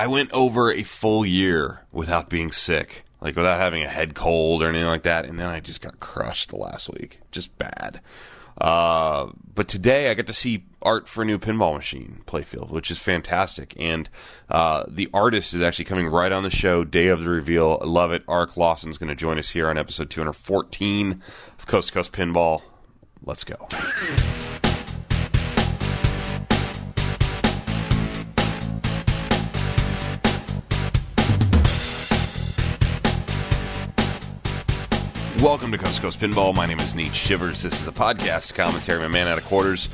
I went over a full year without being sick, like without having a head cold or anything like that, and then I just got crushed the last week. Just bad. But today I got to see art for a new pinball machine playfield, which is fantastic. And the artist is actually coming right on the show, day of the reveal. I love it. Arik Lawson's going to join us here on episode 214 of Coast to Coast Pinball. Let's go. Welcome to Coast to Coast Pinball. My name is Nate Shivers. This is a podcast commentary, my man out of quarters.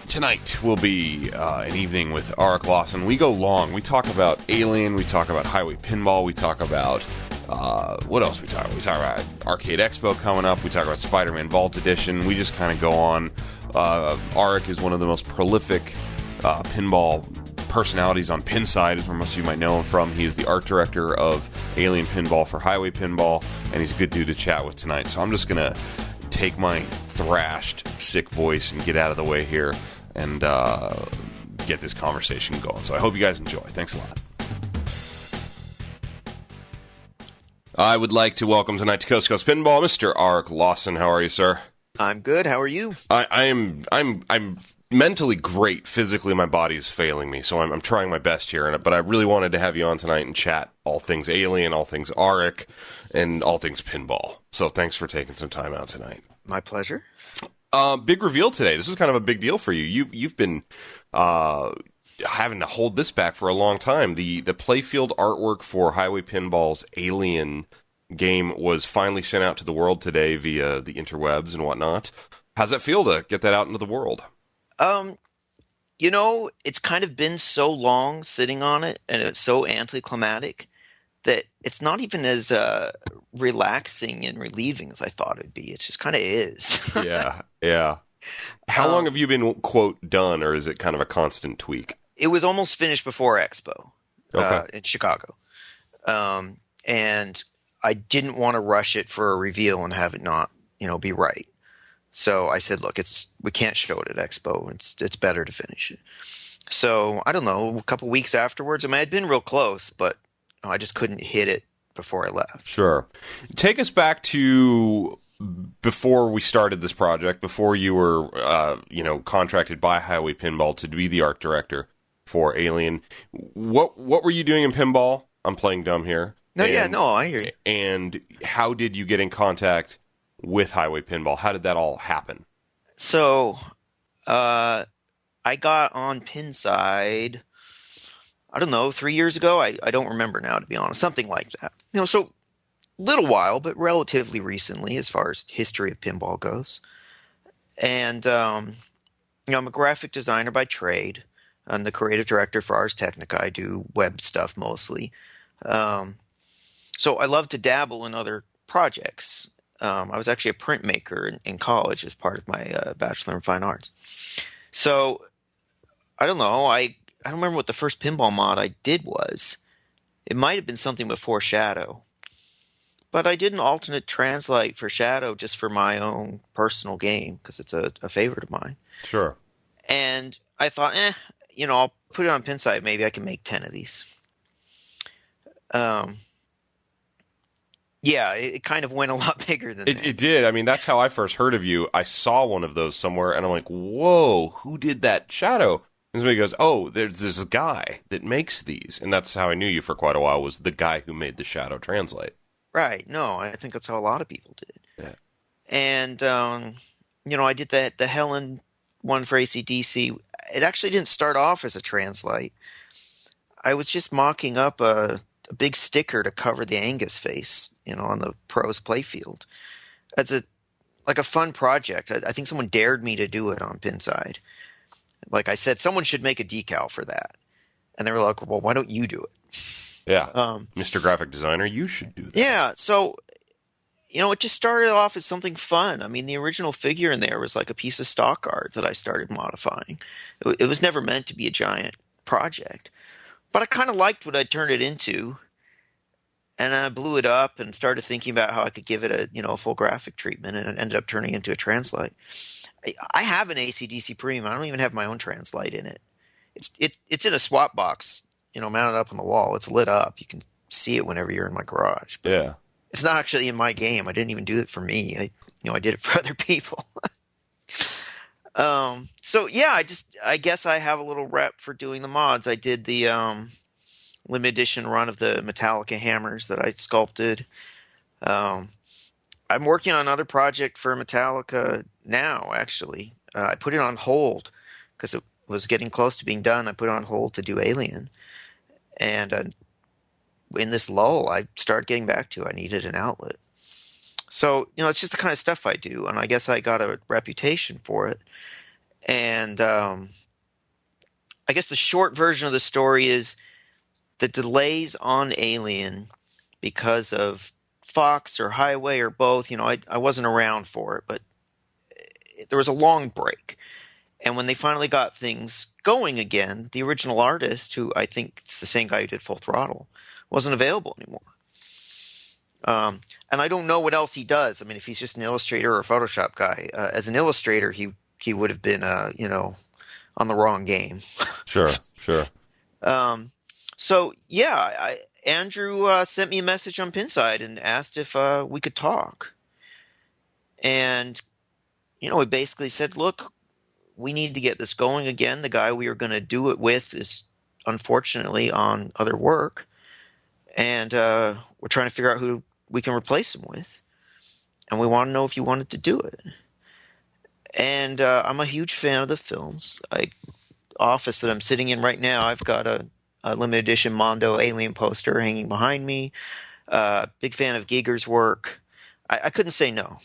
Tonight will be an evening with Arik Lawson. We go long. We talk about Alien. We talk about Highway Pinball. We talk about, what else we talk about? We talk about Arcade Expo coming up. We talk about Spider-Man Vault Edition. We just kind of go on. Arik is one of the most prolific pinball personalities on Pinside, is where most of you might know him from. He is the art director of Alien Pinball for Highway Pinball, and he's a good dude to chat with tonight. So I'm just going to take my thrashed, sick voice and get out of the way here and get this conversation going. So I hope you guys enjoy. Thanks a lot. I would like to welcome tonight to Coast to Coast Pinball, Mr. Arik Lawson. How are you, sir? I'm good. How are you? I'm mentally great. Physically, my body is failing me, so I'm trying my best here. But I really wanted to have you on tonight and chat all things Alien, all things Arik, and all things pinball. So thanks for taking some time out tonight. My pleasure. Big reveal today. This was kind of a big deal for you. You've been having to hold this back for a long time. The playfield artwork for Highway Pinball's Alien game was finally sent out to the world today via the interwebs and whatnot. How's it feel to get that out into the world? You know, it's kind of been so long sitting on it, and it's so anticlimactic that it's not even as relaxing and relieving as I thought it'd be. It just kind of is. Yeah. How long have you been, quote, done, or is it kind of a constant tweak? It was almost finished before Expo in Chicago. And I didn't want to rush it for a reveal and have it not, be right. So I said, look, we can't show it at Expo. It's better to finish it. So, I don't know, a couple weeks afterwards, I'd been real close, but I just couldn't hit it before I left. Sure. Take us back to before we started this project, before you were, contracted by Highway Pinball to be the art director for Alien. What were you doing in pinball? I'm playing dumb here. I hear you. And how did you get in contact with Highway Pinball? How did that all happen? So, I got on Pinside, I don't know, 3 years ago. I don't remember now, to be honest. Something like that. So little while, but relatively recently as far as history of pinball goes. And, I'm a graphic designer by trade. I'm the creative director for Ars Technica. I do web stuff mostly. So I love to dabble in other projects. I was actually a printmaker in college as part of my Bachelor in Fine Arts. So, I don't know. I don't remember what the first pinball mod I did was. It might have been something before Shadow. But I did an alternate translate for Shadow just for my own personal game because it's a favorite of mine. Sure. And I thought, I'll put it on Pinside. Maybe I can make 10 of these. Yeah, it kind of went a lot bigger than that. It did. I mean, that's how I first heard of you. I saw one of those somewhere, and I'm like, whoa, who did that Shadow? And somebody goes, oh, there's this guy that makes these. And that's how I knew you for quite a while, was the guy who made the Shadow translate. Right. No, I think that's how a lot of people did. Yeah. And, I did the Helen one for AC/DC. It actually didn't start off as a translate. I was just mocking up a big sticker to cover the Angus face, on the pros playfield. That's a fun project. I think someone dared me to do it on Pinside. Like I said, someone should make a decal for that. And they were like, well, why don't you do it? Yeah. Mr. Graphic Designer, you should do that. Yeah. So, it just started off as something fun. I mean, the original figure in there was like a piece of stock art that I started modifying. It was never meant to be a giant project. But I kind of liked what I turned it into, and I blew it up and started thinking about how I could give it a full graphic treatment, and it ended up turning into a translate. I have an AC/DC Premium. I don't even have my own translate in it. It's in a swap box mounted up on the wall. It's lit up. You can see it whenever you're in my garage. But Yeah. it's not actually in my game. I didn't even do it for me. I did it for other people. So yeah, I guess I have a little rep for doing the mods. I did the limited edition run of the Metallica hammers that I sculpted. Um, I'm working on another project for Metallica now, actually. I put it on hold because it was getting close to being done. I put it on hold to do Alien. And in this lull, I started getting back to. I needed an outlet. So, it's just the kind of stuff I do. And I guess I got a reputation for it. And I guess the short version of the story is the delays on Alien because of Fox or Highway or both. I wasn't around for it, but there was a long break. And when they finally got things going again, the original artist, who I think is the same guy who did Full Throttle, wasn't available anymore. And I don't know what else he does. I mean, if he's just an illustrator or a Photoshop guy, as an illustrator, he would have been, on the wrong game. Sure. So yeah, Andrew sent me a message on Pinside and asked if we could talk. And we basically said, look, we need to get this going again. The guy we are going to do it with is unfortunately on other work, and we're trying to figure out who we can replace him with. And we want to know if you wanted to do it. And I'm a huge fan of the films. Office that I'm sitting in right now, I've got a limited edition Mondo Alien poster hanging behind me. Big fan of Giger's work. I couldn't say no.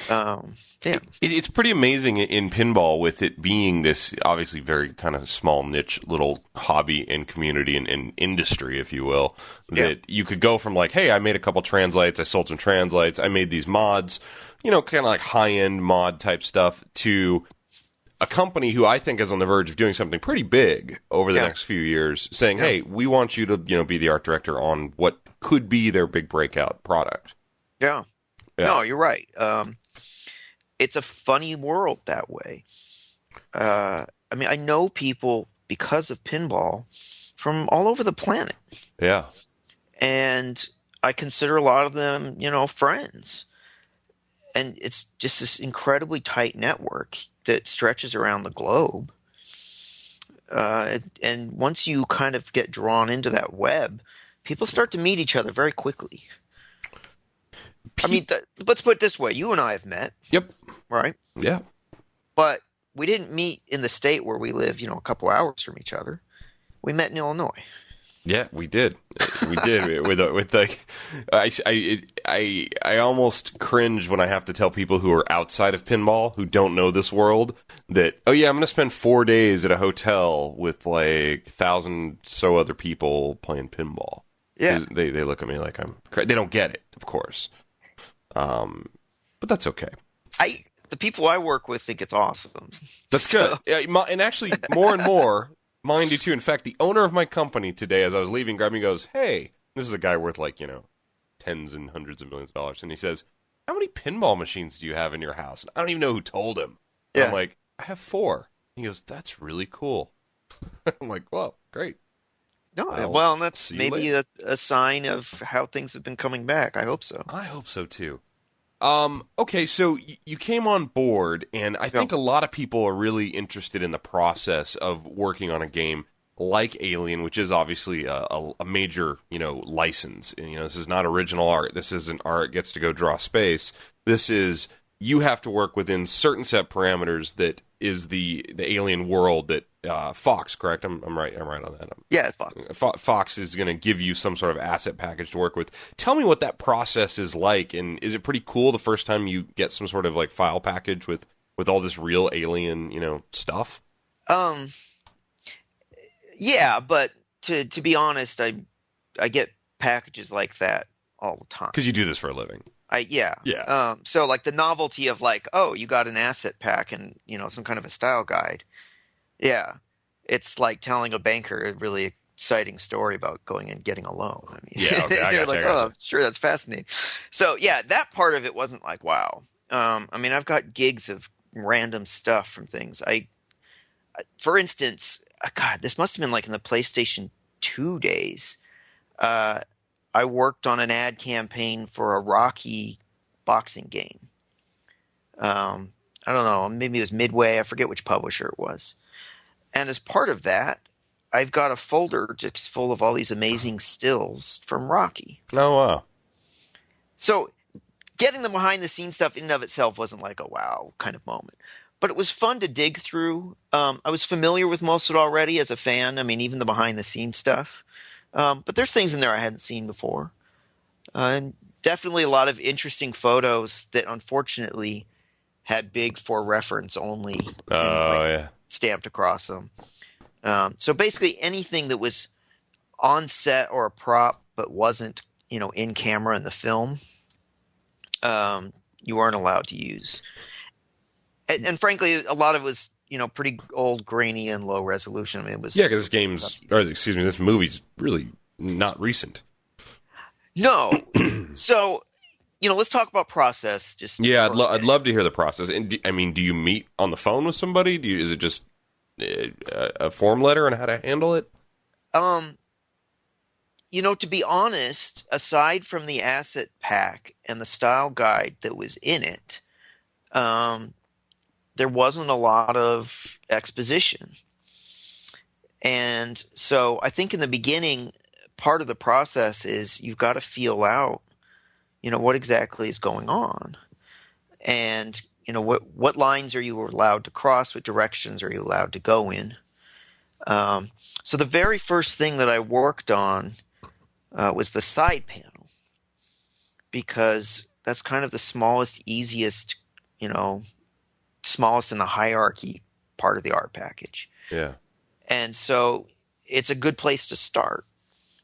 Yeah. It's pretty amazing in pinball, with it being this obviously very kind of small niche little hobby and community and industry, if you will, that you could go from like, hey, I made a couple translates, I sold some translates, I made these mods, kind of like high-end mod type stuff, to a company who I think is on the verge of doing something pretty big over the next few years, saying, hey, we want you to be the art director on what could be their big breakout product. Yeah. No, you're right. It's a funny world that way. I mean, I know people because of pinball from all over the planet. Yeah. And I consider a lot of them, friends. And it's just this incredibly tight network that stretches around the globe. And once you kind of get drawn into that web, people start to meet each other very quickly. I mean, let's put it this way. You and I have met. Yep. Right? Yeah. But we didn't meet in the state where we live, a couple hours from each other. We met in Illinois. Yeah, we did. We did with like, I almost cringe when I have to tell people who are outside of pinball, who don't know this world, that, oh yeah, I'm going to spend 4 days at a hotel with like 1,000 so other people playing pinball. Yeah. They look at me like I'm crazy. They don't get it, of course. But that's okay. The people I work with think it's awesome. That's good. And actually, more and more, mine do too. In fact, the owner of my company today, as I was leaving, grabbed me and goes, hey, this is a guy worth like, tens and hundreds of millions of dollars. And he says, how many pinball machines do you have in your house? And I don't even know who told him. Yeah. I'm like, I have 4. He goes, that's really cool. I'm like, well, great. No, well, and that's maybe a sign of how things have been coming back. I hope so. I hope so too. Okay, so you came on board, and I think a lot of people are really interested in the process of working on a game like Alien, which is obviously a major, license. And, this is not original art. This isn't art gets to go draw space. This is, you have to work within certain set parameters that is the Alien world that Fox, correct? I'm right on that. Yeah, it's Fox. Fox is going to give you some sort of asset package to work with. Tell me what that process is like, and is it pretty cool the first time you get some sort of like file package with all this real Alien, stuff? Yeah, but to be honest, I get packages like that all the time. Because you do this for a living. Yeah. So like the novelty of like, oh, you got an asset pack and some kind of a style guide. Yeah, it's like telling a banker a really exciting story about going and getting a loan. I mean, yeah, okay, they're like, oh, sure, that's fascinating. So yeah, that part of it wasn't like wow. I mean, I've got gigs of random stuff from things. For instance, God, this must have been like in the PlayStation 2 days. Uh, I worked on an ad campaign for a Rocky boxing game. I don't know, maybe it was Midway. I forget which publisher it was. And as part of that, I've got a folder just full of all these amazing stills from Rocky. Oh, wow. So getting the behind the scenes stuff in and of itself wasn't like a wow kind of moment. But it was fun to dig through. I was familiar with most of it already as a fan. I mean, even the behind the scenes stuff. But there's things in there I hadn't seen before. And definitely a lot of interesting photos that unfortunately had big for reference only Oh, yeah. stamped across them. So basically anything that was on set or a prop but wasn't, in camera in the film, you weren't allowed to use. And frankly, a lot of it was, pretty old, grainy, and low resolution. I mean, it was Yeah, because this movie's really not recent. no. So, let's talk about process. Just Yeah, I'd love to hear the process. And do you meet on the phone with somebody? Is it just a form letter on how to handle it? To be honest, aside from the asset pack and the style guide that was in it, there wasn't a lot of exposition. And so I think in the beginning, part of the process is you've got to feel out, what exactly is going on. And, what lines are you allowed to cross? What directions are you allowed to go in? So the very first thing that I worked on was the side panel, because that's kind of the smallest, easiest, smallest in the hierarchy part of the art package. Yeah. And so it's a good place to start.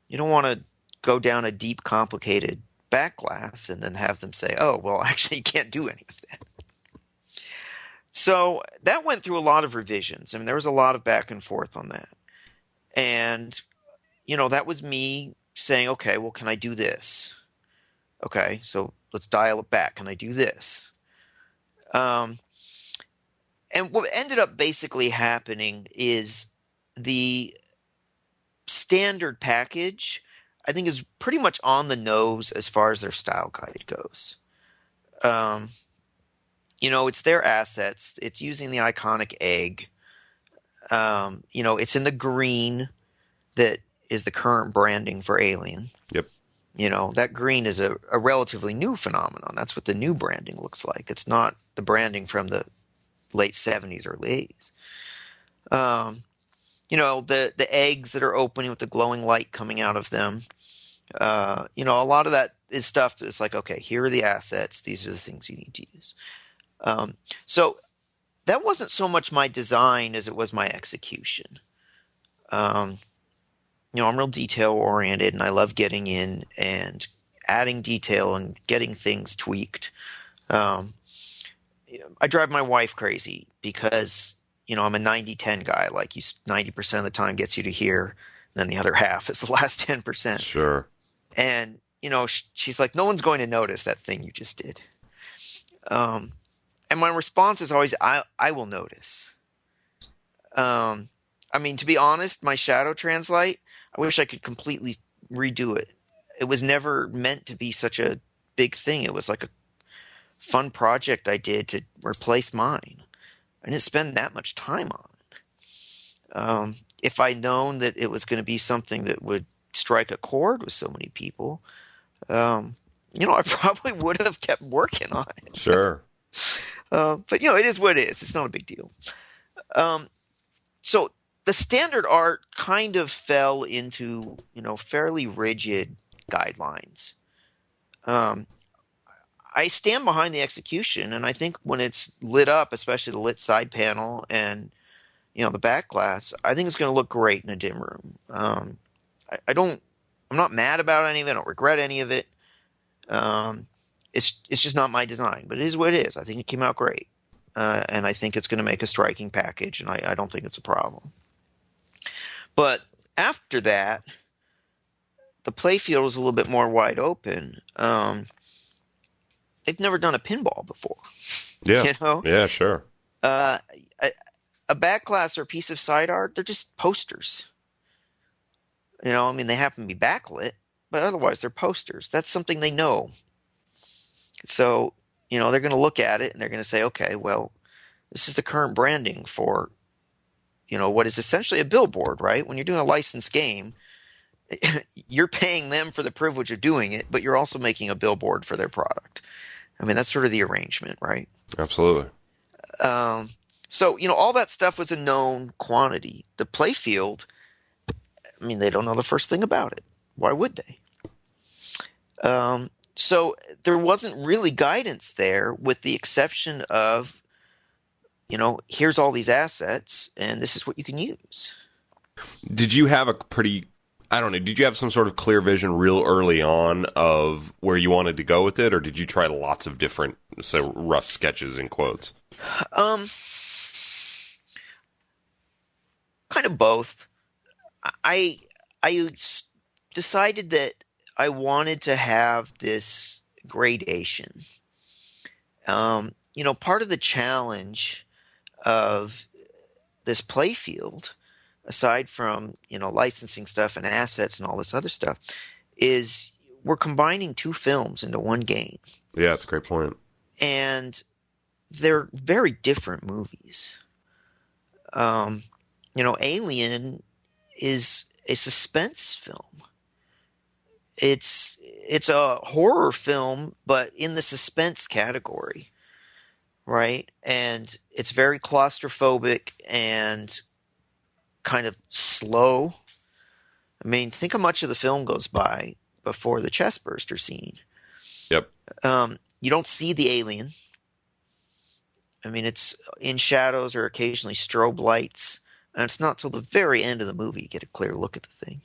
You don't want to go down a deep, complicated back glass and then have them say, oh, well, actually, you can't do any of that. So that went through a lot of revisions. I mean, there was a lot of back and forth on that. And, that was me saying, okay, well, can I do this? Okay, so let's dial it back. Can I do this? And what ended up basically happening is the standard package, I think, is pretty much on the nose as far as their style guide goes. It's their assets. It's using the iconic egg. It's in the green that is the current branding for Alien. Yep. That green is a relatively new phenomenon. That's what the new branding looks like. It's not the branding from the late 70s, early 80s. The eggs that are opening with the glowing light coming out of them. A lot of that is stuff that's like, okay, here are the assets. These are the things you need to use. So that wasn't so much my design as it was my execution. I'm real detail oriented, and I love getting in and adding detail and getting things tweaked. I drive my wife crazy because, I'm a 90-10 guy. Like, 90% of the time gets you to here, and then the other half is the last 10%. Sure. And, she's like, no one's going to notice that thing you just did. And my response is always, I will notice. To be honest, my shadow translate, I wish I could completely redo it. It was never meant to be such a big thing. It was like a fun project I did to replace mine. I didn't spend that much time on it. If I'd known that it was going to be something that would strike a chord with so many people, I probably would have kept working on it. Sure. But it is what it is. It's not a big deal. So the standard art kind of fell into, fairly rigid guidelines. I stand behind the execution, and I think when it's lit up, especially the lit side panel and, the back glass, I think it's going to look great in a dim room. I'm not mad about any of it. I don't regret any of it. It's just not my design, but it is what it is. I think it came out great. And I think it's going to make a striking package, and I don't think it's a problem. But after that, the playfield was a little bit more wide open. They've never done a pinball before. Yeah. Yeah, sure. a back glass or a piece of side art, they're just posters. I mean, they happen to be backlit, but otherwise they're posters. That's something they know. So, they're going to look at it and they're going to say, okay, well, this is the current branding for, what is essentially a billboard, right? When you're doing a licensed game, you're paying them for the privilege of doing it, but you're also making a billboard for their product. I mean, that's sort of the arrangement, right? Absolutely. So, all that stuff was a known quantity. The playfield, I mean, they don't know the first thing about it. Why would they? So there wasn't really guidance there, with the exception of, here's all these assets, and this is what you can use. Did you have did you have some sort of clear vision real early on of where you wanted to go with it, or did you try lots of different, say, rough sketches in quotes? Kind of both. I decided that I wanted to have this gradation. Part of the challenge of this playfield, aside from, licensing stuff and assets and all this other stuff, is we're combining two films into one game. Yeah, that's a great point. And they're very different movies. Alien is a suspense film. It's a horror film, but in the suspense category, right? And it's very claustrophobic and kind of slow. I mean, think how much of the film goes by before the chestburster scene. Yep. You don't see the alien. I mean, it's in shadows or occasionally strobe lights. And it's not till the very end of the movie you get a clear look at the thing.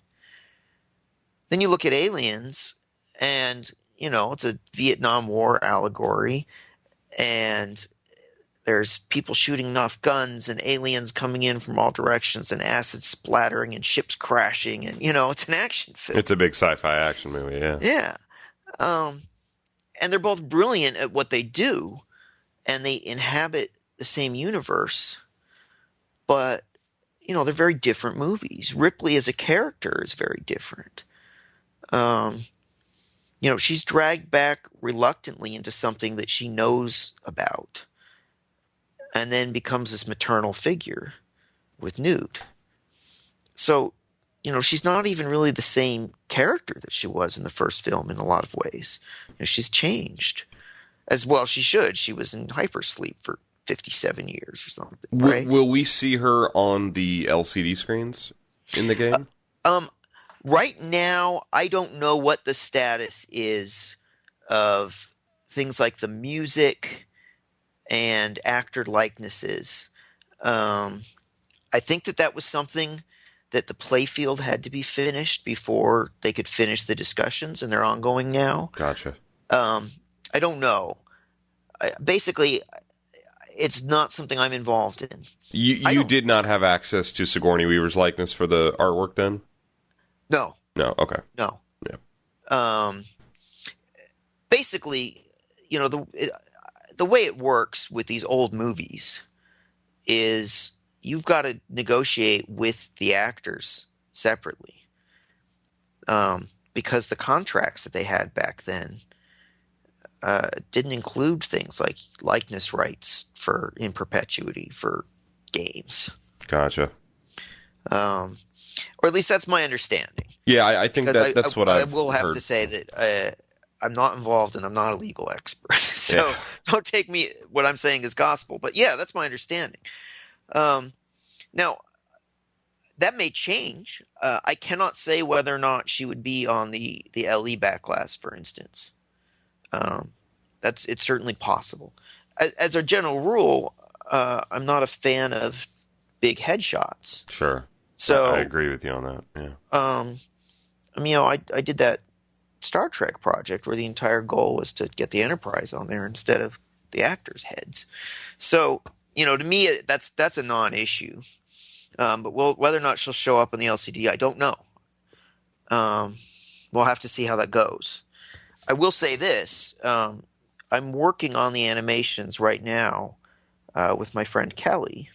Then you look at Aliens, and, it's a Vietnam War allegory, and there's people shooting off guns and aliens coming in from all directions and acid splattering and ships crashing, and, it's an action film. It's a big sci-fi action movie, yeah. Yeah. And they're both brilliant at what they do, and they inhabit the same universe, but they're very different movies. Ripley as a character is very different. She's dragged back reluctantly into something that she knows about, and then becomes this maternal figure with Newt. So, she's not even really the same character that she was in the first film in a lot of ways. She's changed. As well she should. She was in hypersleep for 57 years or something, right? Will we see her on the LCD screens in the game? Right now, I don't know what the status is of things like the music and actor likenesses. I think that was something that the playfield had to be finished before they could finish the discussions, and they're ongoing now. Gotcha. I don't know. Basically, it's not something I'm involved in. You did not have access to Sigourney Weaver's likeness for the artwork then? No. No, okay. No. Yeah. Basically, the way it works with these old movies is you've got to negotiate with the actors separately, because the contracts that they had back then didn't include things like likeness rights in perpetuity for games. Gotcha. Or at least that's my understanding. Yeah, I think that's what I will have to say that I'm not involved and I'm not a legal expert. So Don't take what I'm saying as gospel. But yeah, that's my understanding. Now, that may change. I cannot say whether or not she would be on the LE back glass, for instance. It's certainly possible. As a general rule, I'm not a fan of big headshots. Sure. So I agree with you on that. Yeah. I did that Star Trek project where the entire goal was to get the Enterprise on there instead of the actors' heads. So, to me, that's a non-issue. But whether or not she'll show up on the LCD, I don't know. We'll have to see how that goes. I will say this. I'm working on the animations right now with my friend Kelly,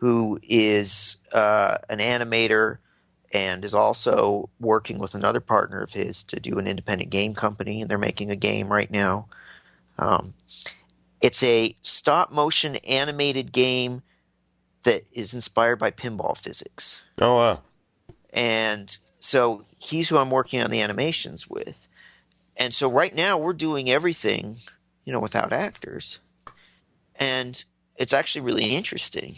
who is an animator and is also working with another partner of his to do an independent game company, and they're making a game right now. Um, it's a stop motion animated game that is inspired by pinball physics. Oh wow. And so he's who I'm working on the animations with. And so right now we're doing everything, without actors. And it's actually really interesting.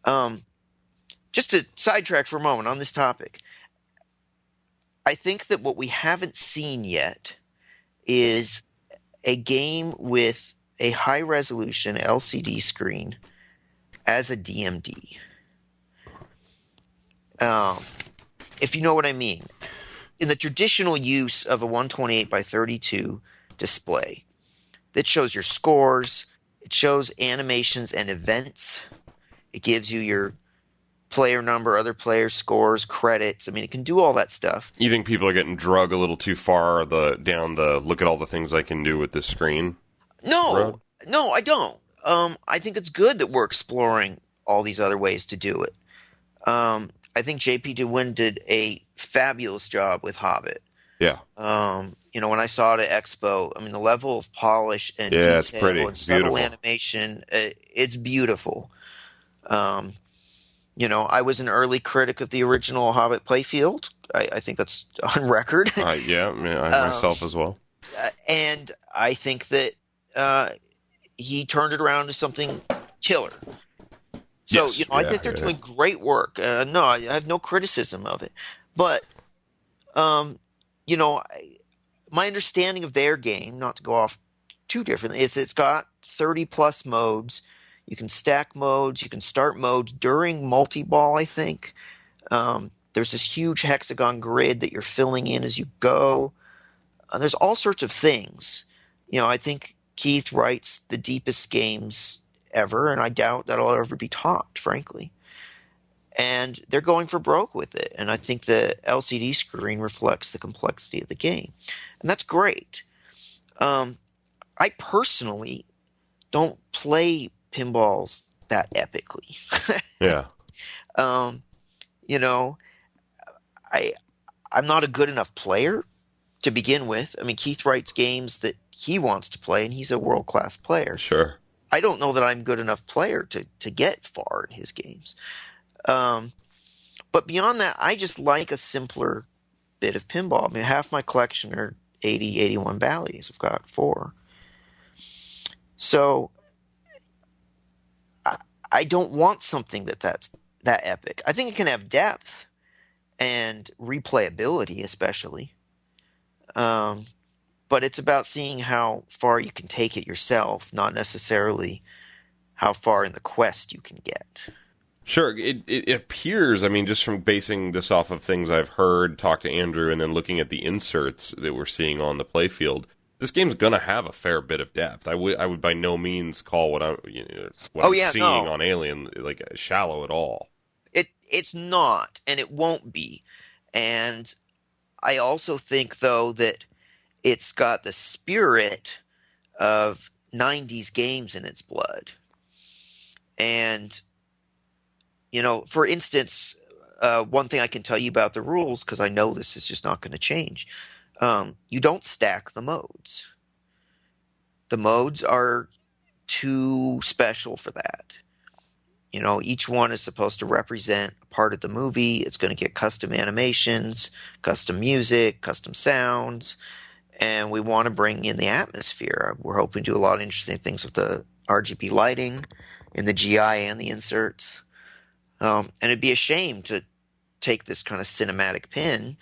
Um, just to sidetrack for a moment on this topic, I think that what we haven't seen yet is a game with a high resolution LCD screen as a DMD. If you know what I mean. In the traditional use of a 128 by 32 display that shows your scores, it shows animations and events, it gives you your player number, other players' scores, credits. I mean, it can do all that stuff. You think people are getting drug a little too far down the look at all the things I can do with this screen? No, no, I don't. I think it's good that we're exploring all these other ways to do it. I think JP DeWin did a fabulous job with Hobbit. Yeah. When I saw it at Expo, I mean, the level of polish and detail it's pretty. and It's subtle beautiful. animation, it's beautiful. I was an early critic of the original Hobbit playfield. I think that's on record. Yeah, I myself as well. And I think that he turned it around to something killer. So, Yes. I think they're doing great work. No, I have no criticism of it. But, my understanding of their game, not to go off too differently, is it's got 30 plus modes. You can stack modes. You can start modes during multi-ball, I think. There's this huge hexagon grid that you're filling in as you go. There's all sorts of things. I think Keith writes the deepest games ever, and I doubt that'll ever be topped, frankly. And they're going for broke with it. And I think the LCD screen reflects the complexity of the game. And that's great. I personally don't play pinballs that epically. Yeah. I'm not a good enough player to begin with. I mean, Keith writes games that he wants to play, and he's a world-class player. Sure. I don't know that I'm a good enough player to get far in his games. But beyond that, I just like a simpler bit of pinball. I mean, half my collection are 80, 81 Valleys. I've got 4. So I don't want something that's that epic. I think it can have depth and replayability, especially. But it's about seeing how far you can take it yourself, not necessarily how far in the quest you can get. Sure. It appears, I mean, just from basing this off of things I've heard, talked to Andrew, and then looking at the inserts that we're seeing on the playfield, this game's going to have a fair bit of depth. I would by no means call what I'm seeing on Alien like shallow at all. It's not, and it won't be. And I also think, though, that it's got the spirit of 90s games in its blood. And, for instance, one thing I can tell you about the rules, because I know this is just not going to change, you don't stack the modes. The modes are too special for that. Each one is supposed to represent a part of the movie. It's going to get custom animations, custom music, custom sounds, and we want to bring in the atmosphere. We're hoping to do a lot of interesting things with the RGB lighting in the GI and the inserts. And it'd be a shame to take this kind of cinematic pin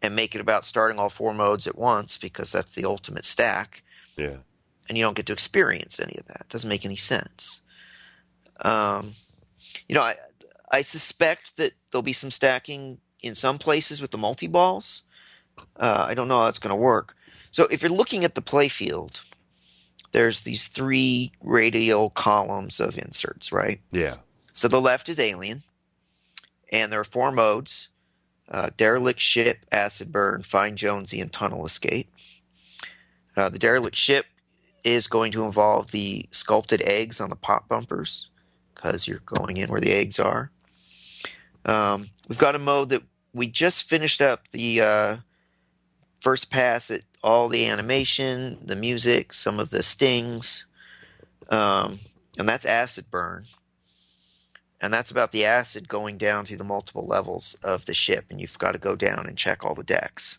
and make it about starting all 4 modes at once, because that's the ultimate stack. Yeah. And you don't get to experience any of that. It doesn't make any sense. I suspect that there'll be some stacking in some places with the multi-balls. I don't know how that's going to work. So if you're looking at the playfield, there's these 3 radial columns of inserts, right? Yeah. So the left is Alien, and there are 4 modes: derelict ship, acid burn, fine Jonesy, and tunnel escape. The derelict ship is going to involve the sculpted eggs on the pop bumpers, because you're going in where the eggs are. We've got a mode that we just finished up the first pass at all the animation, the music, some of the stings, and that's acid burn. And that's about the acid going down through the multiple levels of the ship, and you've got to go down and check all the decks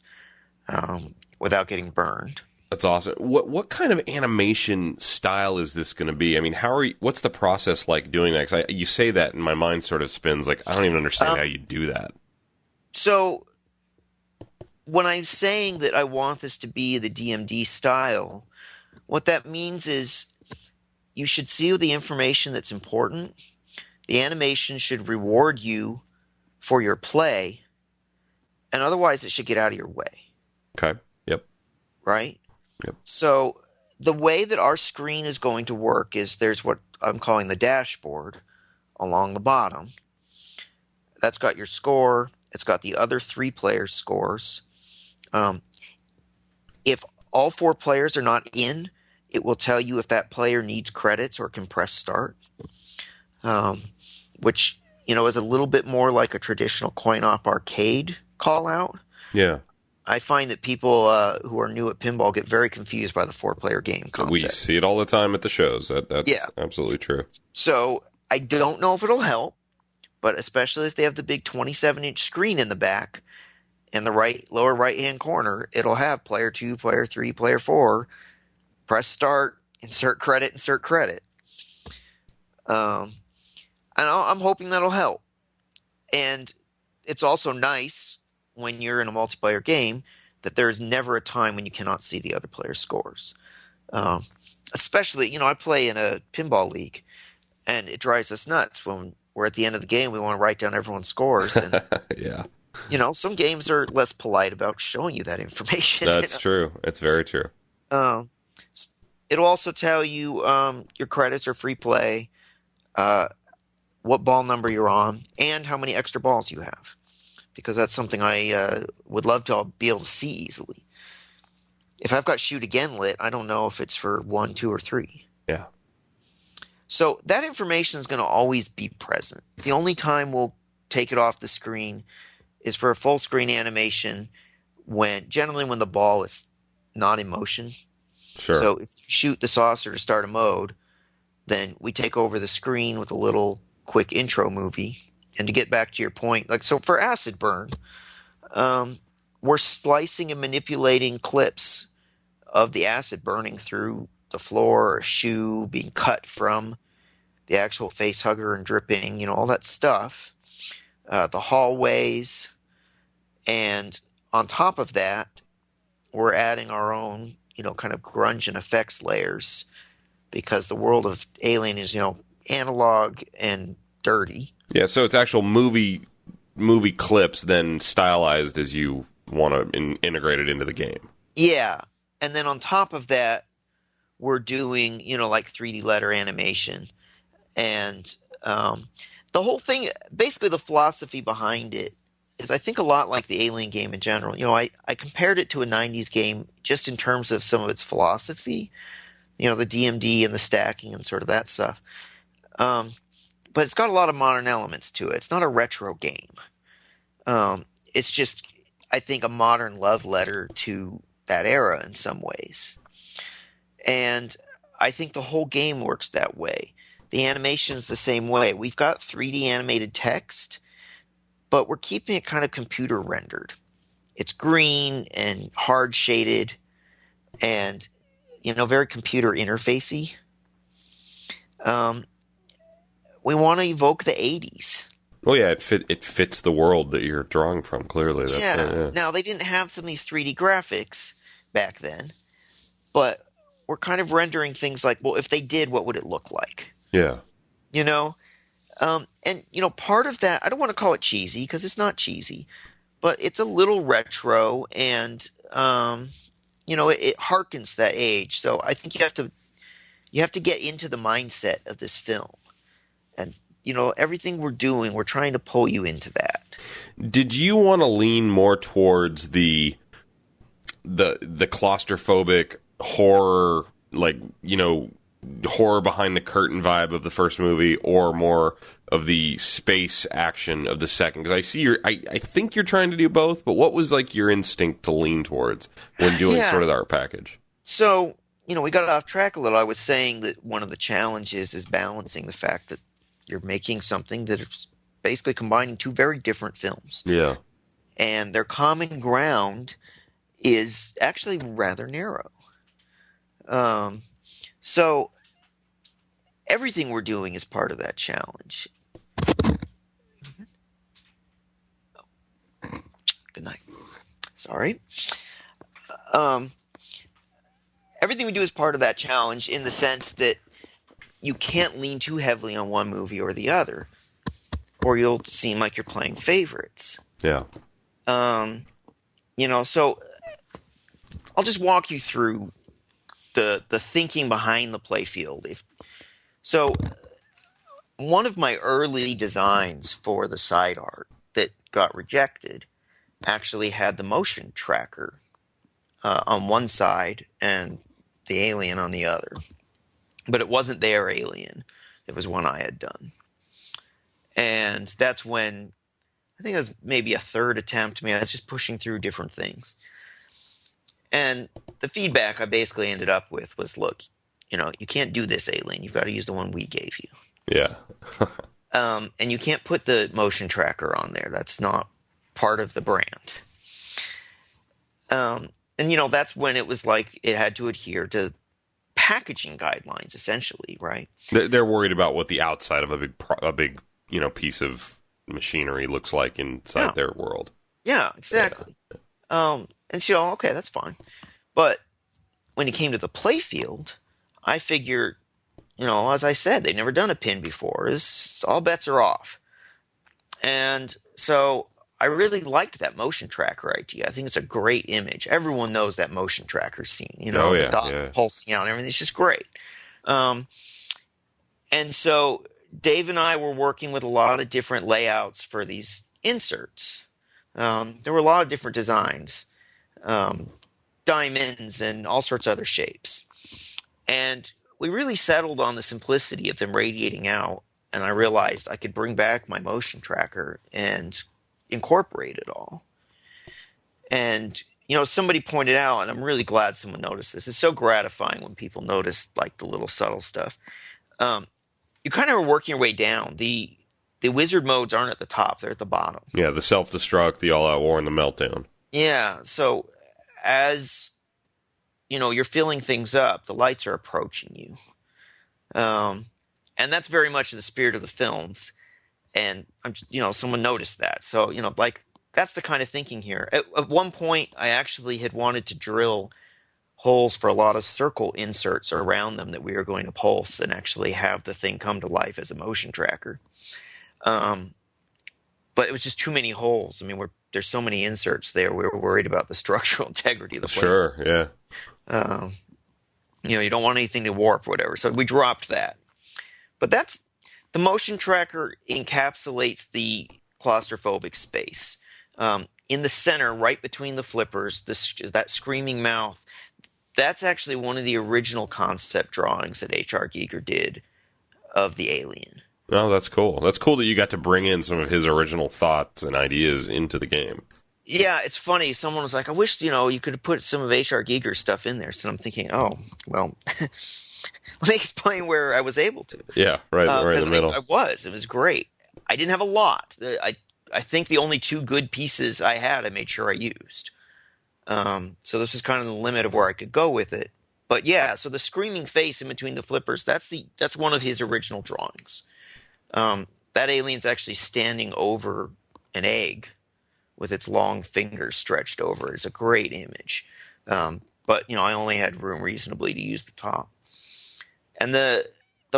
without getting burned. That's awesome. What kind of animation style is this going to be? I mean, what's the process like doing that? 'Cause you say that, and my mind sort of spins. Like, I don't even understand how you do that. So, when I'm saying that I want this to be the DMD style, what that means is you should see the information that's important. The animation should reward you for your play, and otherwise it should get out of your way. Okay. Yep. Right? Yep. So the way that our screen is going to work is there's what I'm calling the dashboard along the bottom. That's got your score. It's got the other 3 players' scores. If all 4 players are not in, it will tell you if that player needs credits or can press start, which is a little bit more like a traditional coin-op arcade call-out. Yeah. I find that people who are new at pinball get very confused by the 4-player game concept. We see it all the time at the shows. That's absolutely true. So I don't know if it'll help, but especially if they have the big 27-inch screen in the back in the lower right-hand corner, it'll have player 2, player 3, player 4, press start, insert credit. And I'm hoping that'll help. And it's also nice when you're in a multiplayer game that there's never a time when you cannot see the other player's scores. Especially, I play in a pinball league, and it drives us nuts when we're at the end of the game. We want to write down everyone's scores. And, yeah. Some games are less polite about showing you that information. That's true. It's very true. It'll also tell you your credits are free play, what ball number you're on, and how many extra balls you have. Because that's something I would love to be able to see easily. If I've got shoot again lit, I don't know if it's for 1, 2, or 3. Yeah. So that information is going to always be present. The only time we'll take it off the screen is for a full screen animation generally when the ball is not in motion. Sure. So if you shoot the saucer to start a mode, then we take over the screen with a little quick intro movie. And to get back to your point, so for acid burn, we're slicing and manipulating clips of the acid burning through the floor or a shoe, being cut from the actual face hugger and dripping, all that stuff, the hallways. And on top of that, we're adding our own, kind of grunge and effects layers because the world of Alien is, analog and dirty. Yeah, so it's actual movie clips then stylized as you want to integrate it into the game. Yeah, and then on top of that, we're doing, like 3D letter animation. And the whole thing, basically the philosophy behind it is I think a lot like the Alien game in general. I compared it to a 90s game just in terms of some of its philosophy, the DMD and the stacking and sort of that stuff. But it's got a lot of modern elements to it. It's not a retro game. It's just, I think, a modern love letter to that era in some ways. And I think the whole game works that way. The animation's the same way. We've got 3D animated text, but we're keeping it kind of computer rendered. It's green and hard shaded and, very computer interfacey. We want to evoke the 80s. Oh yeah, it fits the world that you're drawing from, clearly. Yeah. Now, they didn't have some of these 3D graphics back then, but we're kind of rendering things like, well, if they did, what would it look like? Yeah. And part of that, I don't want to call it cheesy because it's not cheesy, but it's a little retro and, it harkens that age. So I think you have to get into the mindset of this film. And, everything we're doing, we're trying to pull you into that. Did you want to lean more towards the claustrophobic horror, horror behind the curtain vibe of the first movie, or more of the space action of the second? Because I see I think you're trying to do both, but what was like your instinct to lean towards when doing sort of the art package? So, we got off track a little. I was saying that one of the challenges is balancing the fact that you're making something that is basically combining two very different films. Yeah. And their common ground is actually rather narrow. So everything we're doing is part of that challenge. Good night. Sorry. Everything we do is part of that challenge in the sense that you can't lean too heavily on one movie or the other, or you'll seem like you're playing favorites. Yeah. So I'll just walk you through the thinking behind the playfield. So one of my early designs for the side art that got rejected actually had the motion tracker on one side and the alien on the other. But it wasn't their alien. It was one I had done. And that's when, I think it was maybe a third attempt. I mean, I was just pushing through different things. And the feedback I basically ended up with was, look, you can't do this alien. You've got to use the one we gave you. Yeah. And you can't put the motion tracker on there. That's not part of the brand. And that's when it was like it had to adhere to packaging guidelines, essentially, right? They're worried about what the outside of a big piece of machinery looks like inside their world. Yeah, exactly. Yeah. And so, okay, that's fine. But when it came to the playfield, I figured, as I said, they'd never done a pin before. All bets are off. And so I really liked that motion tracker idea. I think it's a great image. Everyone knows that motion tracker scene, the dot pulsing out and everything. It's just great. And so Dave and I were working with a lot of different layouts for these inserts. There were a lot of different designs, diamonds and all sorts of other shapes. And we really settled on the simplicity of them radiating out. And I realized I could bring back my motion tracker and incorporate it all. And, somebody pointed out, and I'm really glad someone noticed this. It's so gratifying when people notice like the little subtle stuff. You kind of are working your way down. The wizard modes aren't at the top. They're at the bottom. Yeah, the self-destruct, the all-out war, and the meltdown. Yeah, so as, you're filling things up, the lights are approaching you. And that's very much the spirit of the films. And, someone noticed that. So, that's the kind of thinking here. At one point, I actually had wanted to drill holes for a lot of circle inserts around them that we were going to pulse and actually have the thing come to life as a motion tracker. But it was just too many holes. I mean, there's so many inserts there. We were worried about the structural integrity of the plane. Sure, yeah. You don't want anything to warp or whatever. So we dropped that. But the motion tracker encapsulates the claustrophobic space. In the center, right between the flippers, that screaming mouth, that's actually one of the original concept drawings that H.R. Giger did of the alien. Oh, that's cool. That's cool that you got to bring in some of his original thoughts and ideas into the game. Yeah, it's funny. Someone was like, I wish, you could have put some of H.R. Giger's stuff in there. So I'm thinking, oh, well, let me explain where I was able to. Yeah, right in the middle. It was great. I didn't have a lot. I think the only two good pieces I had, I made sure I used. So this was kind of the limit of where I could go with it. But yeah, so the screaming face in between the flippers, that's one of his original drawings. That alien's actually standing over an egg with its long fingers stretched over. It's a great image. But, I only had room reasonably to use the top. And the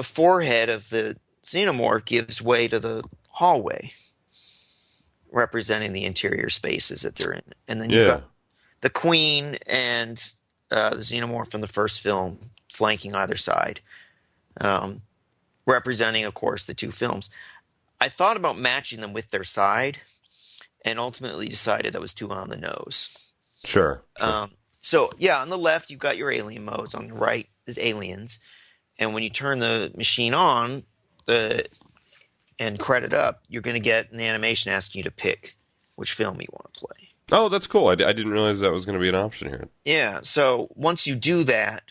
forehead of the xenomorph gives way to the hallway, representing the interior spaces that they're in. And then you've got the queen and the xenomorph from the first film flanking either side, representing, of course, the two films. I thought about matching them with their side and ultimately decided that was too on the nose. Sure. So, yeah, on the left, you've got your alien modes. On the right is aliens. And when you turn the machine on and credit up, you're going to get an animation asking you to pick which film you want to play. Oh, that's cool. I didn't realize that was going to be an option here. Yeah, so once you do that,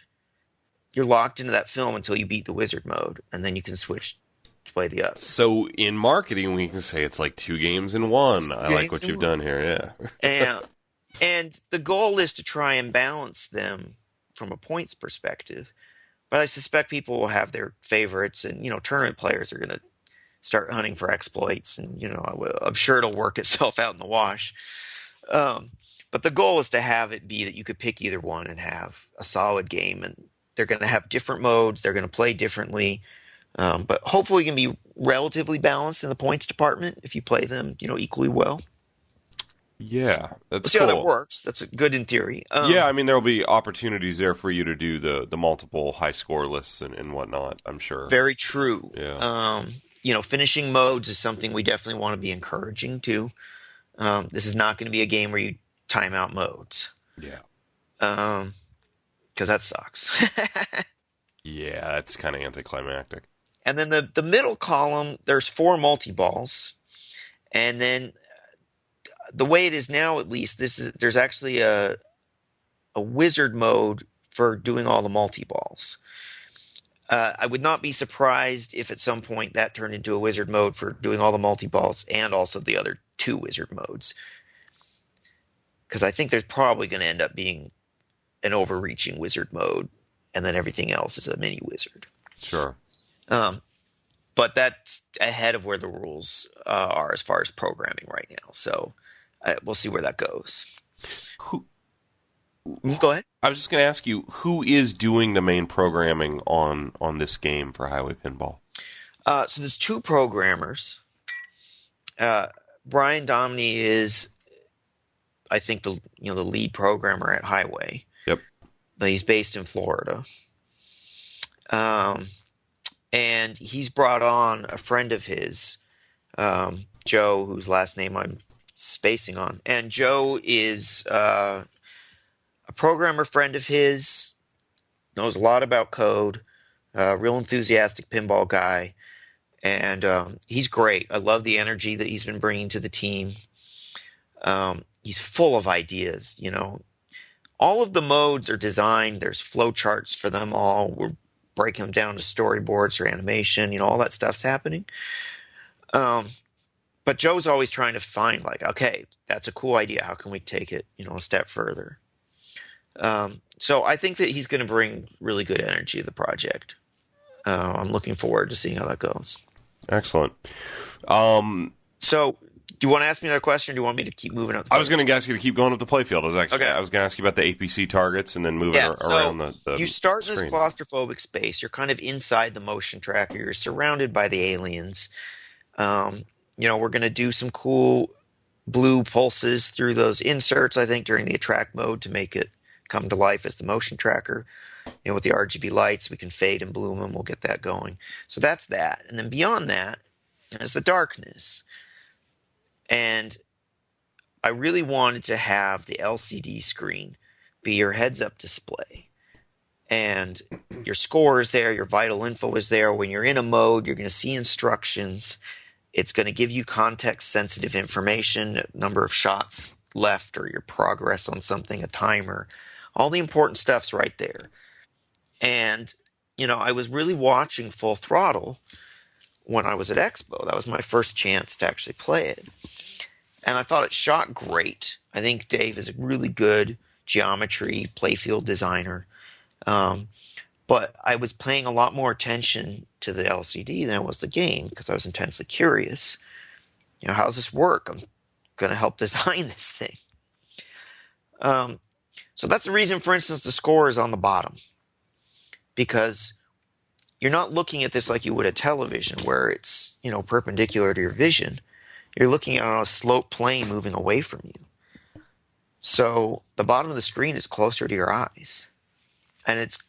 you're locked into that film until you beat the wizard mode, and then you can switch to play the other. So in marketing, we can say it's like 2 games in 1. I like what you've done here, yeah. And the goal is to try and balance them from a points perspective. But I suspect people will have their favorites, and tournament players are going to start hunting for exploits, and I'm sure it'll work itself out in the wash. But the goal is to have it be that you could pick either one and have a solid game, and they're going to have different modes. They're going to play differently, but hopefully, you can be relatively balanced in the points department if you play them, equally well. Yeah, that's we'll see cool. how that works. That's good in theory. Yeah, I mean, there will be opportunities there for you to do the multiple high score lists and whatnot, I'm sure. Very true. Yeah. Finishing modes is something we definitely want to be encouraging too. This is not going to be a game where you time out modes. Yeah. Because that sucks. Yeah, that's kind of anticlimactic. And then the middle column, there's 4 multi-balls. And then the way it is now, at least, there's actually a wizard mode for doing all the multi-balls. I would not be surprised if at some point that turned into a wizard mode for doing all the multi-balls and also the other 2 wizard modes. Because I think there's probably going to end up being an overreaching wizard mode, and then everything else is a mini wizard. Sure. But that's ahead of where the rules are as far as programming right now. So we'll see where that goes. Go ahead. I was just going to ask you, who is doing the main programming on this game for Highway Pinball? So there's 2 programmers. Brian Domney is, I think, the lead programmer at Highway. Yep. But he's based in Florida. And he's brought on a friend of his, Joe, whose last name I'm spacing on. And Joe is a programmer friend of his, knows a lot about code, real enthusiastic pinball guy. And he's great. I love the energy that he's been bringing to the team. He's full of ideas, All of the modes are designed. There's flow charts for them all. We're breaking them down to storyboards or animation. All that stuff's happening. But Joe's always trying to find, okay, that's a cool idea. How can we take it, a step further? So I think that he's going to bring really good energy to the project. I'm looking forward to seeing how that goes. Excellent. So, do you want to ask me another question, or do you want me to keep moving up? I was going to ask you to keep going up the playfield. I was going to ask you about the APC targets and then moving around the you start screen. in this claustrophobic space. You're kind of inside the motion tracker. You're surrounded by the aliens. We're going to do some cool blue pulses through those inserts, I think, during the attract mode to make it come to life as the motion tracker. With the RGB lights, we can fade and bloom them. We'll get that going. So that's that. And then beyond that is the darkness. And I really wanted to have the LCD screen be your heads-up display. And your score is there, your vital info is there. When you're in a mode, you're going to see instructions. It's going to give you context-sensitive information, number of shots left or your progress on something, a timer. All the important stuff's right there. And, I was really watching Full Throttle when I was at Expo. That was my first chance to actually play it. And I thought it shot great. I think Dave is a really good geometry playfield designer. But I was paying a lot more attention to the LCD than I was the game because I was intensely curious. How does this work? I'm going to help design this thing. So that's the reason, for instance, the score is on the bottom. Because you're not looking at this like you would a television where it's, perpendicular to your vision. You're looking at a slope plane moving away from you. So the bottom of the screen is closer to your eyes. And it's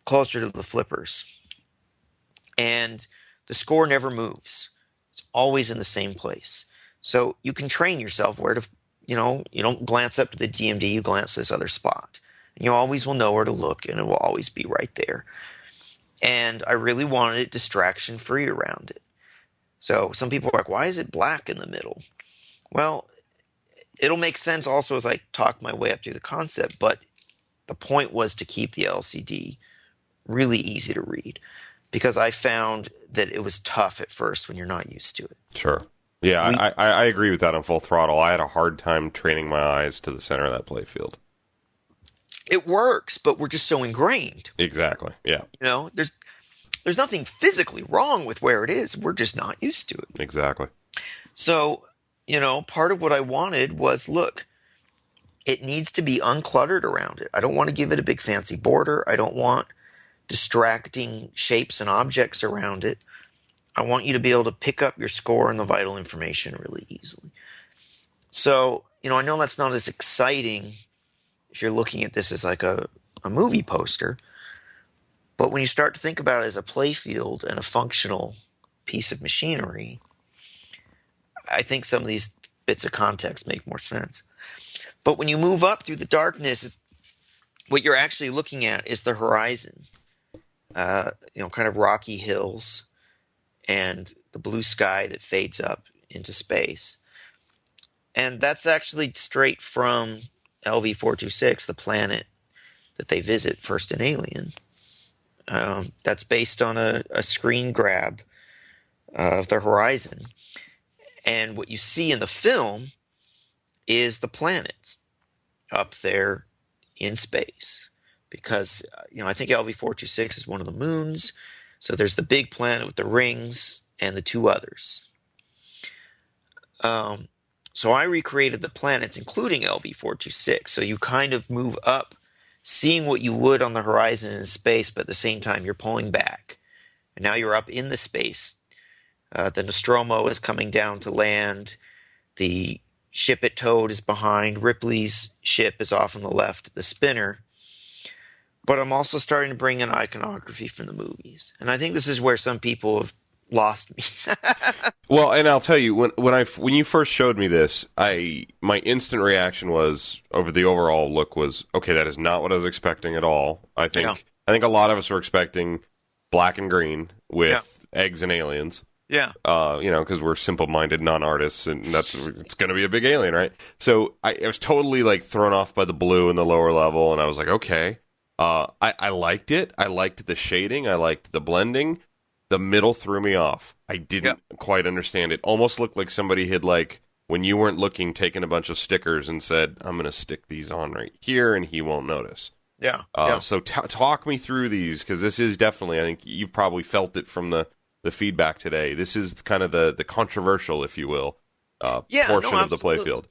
closer to the flippers. And the score never moves. It's always in the same place. So you can train yourself where to, you don't glance up to the DMD, you glance to this other spot. And you always will know where to look, and it will always be right there. and I really wanted it distraction free around it. So some people are like, why is it black in the middle? Well, it'll make sense also as I talk my way up through the concept, but the point was to keep the LCD really easy to read because I found that it was tough at first when you're not used to it. Sure. Yeah, I agree with that on Full Throttle. I had a hard time training my eyes to the center of that playfield. It works, but we're just so ingrained. Exactly. Yeah. There's nothing physically wrong with where it is. We're just not used to it. Exactly. So, part of what I wanted was, look, it needs to be uncluttered around it. I don't want to give it a big fancy border. I don't want distracting shapes and objects around it. I want you to be able to pick up your score and the vital information really easily. So, I know that's not as exciting if you're looking at this as like a movie poster, but when you start to think about it as a playfield and a functional piece of machinery, I think some of these bits of context make more sense. But when you move up through the darkness, what you're actually looking at is the horizon, kind of rocky hills and the blue sky that fades up into space. And that's actually straight from LV-426, the planet that they visit first in Alien. That's based on a screen grab of the horizon. And what you see in the film is the planets up there in space. Because, I think LV-426 is one of the moons. So there's the big planet with the rings and the two others. So I recreated the planets, including LV-426. So you kind of move up, seeing what you would on the horizon in space, but at the same time you're pulling back. And now you're up in the space. The Nostromo is coming down to land. The ship it towed is behind. Ripley's ship is off on the left, the spinner. But I'm also starting to bring in iconography from the movies. And I think this is where some people have lost me. Well, and I'll tell you, when you first showed me this, my instant reaction was, over the overall look, was, okay, that is not what I was expecting at all. I think a lot of us were expecting black and green with eggs and aliens. Yeah. Because we're simple-minded non-artists, and it's going to be a big alien, right? So I was totally thrown off by the blue in the lower level, and I was like, okay. I liked it. I liked the shading. I liked the blending. The middle threw me off. I didn't quite understand it. Almost looked like somebody had, when you weren't looking, taken a bunch of stickers and said, I'm going to stick these on right here, and he won't notice. Yeah. So talk me through these, because this is definitely, I think you've probably felt it from the feedback today. This is kind of the controversial, if you will, portion of the playfield.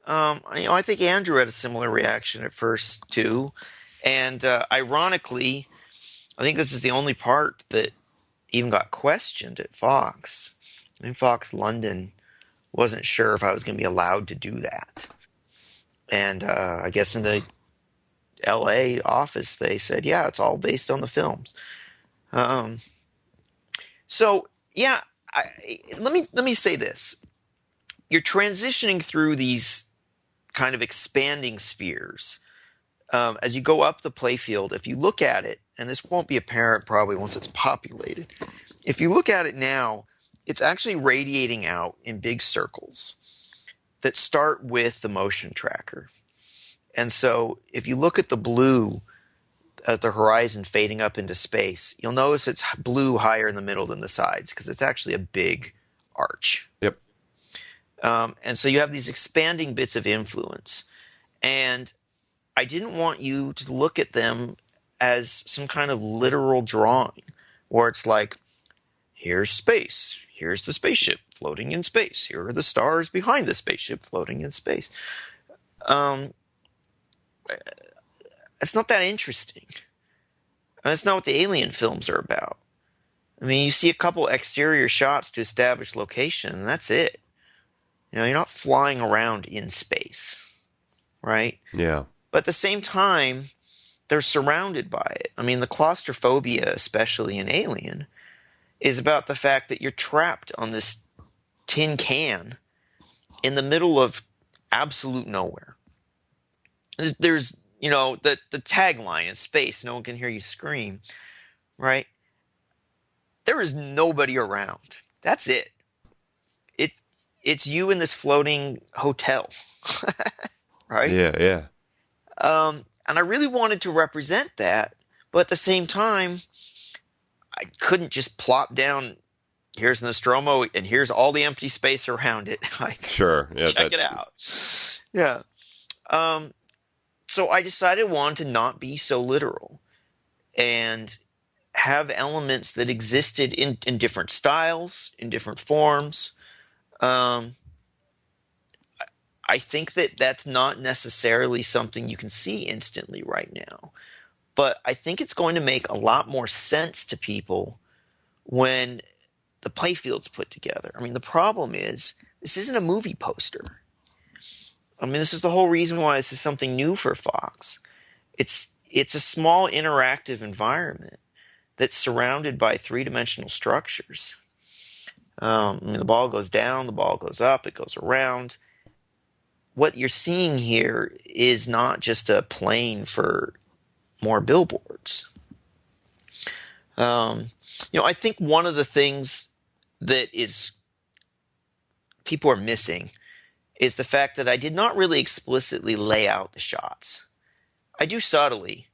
I think Andrew had a similar reaction at first, too. And ironically, I think this is the only part that even got questioned at Fox. I mean, Fox London wasn't sure if I was going to be allowed to do that. And I guess in the LA office, they said, yeah, it's all based on the films. So, yeah, let me say this. You're transitioning through these kind of expanding spheres. As you go up the playfield, if you look at it, and this won't be apparent probably once it's populated, if you look at it now, it's actually radiating out in big circles that start with the motion tracker. And so if you look at the blue at the horizon fading up into space, you'll notice it's blue higher in the middle than the sides because it's actually a big arch. Yep. And so you have these expanding bits of influence. And I didn't want you to look at them as some kind of literal drawing where it's like, here's space, here's the spaceship floating in space, here are the stars behind the spaceship floating in space. It's not that interesting. And that's not what the Alien films are about. I mean, you see a couple exterior shots to establish location, and that's it. You're not flying around in space, right? Yeah. But at the same time, they're surrounded by it. I mean, the claustrophobia, especially in Alien, is about the fact that you're trapped on this tin can in the middle of absolute nowhere. There's the tagline in space, no one can hear you scream, right? there is nobody around. That's it. It it's you in this floating hotel, right? Yeah, yeah. And I really wanted to represent that, but at the same time, I couldn't just plop down. Here's Nostromo, and here's all the empty space around it. Like, Sure. Yeah, check it out. Yeah. Um, so I decided I wanted to not be so literal and have elements that existed in different styles, in different forms. Um, I think that that's not necessarily something you can see instantly right now, but I think it's going to make a lot more sense to people when the playfield's put together. I mean, the problem is this isn't a movie poster. I mean, this is the whole reason why this is something new for Fox. It's a small interactive environment that's surrounded by three-dimensional structures. I mean, the ball goes down, the ball goes up, it goes around. What you're seeing here is not just a plane for more billboards. I think one of the things that is people are missing is the fact that I did not really explicitly lay out the shots. I do subtly.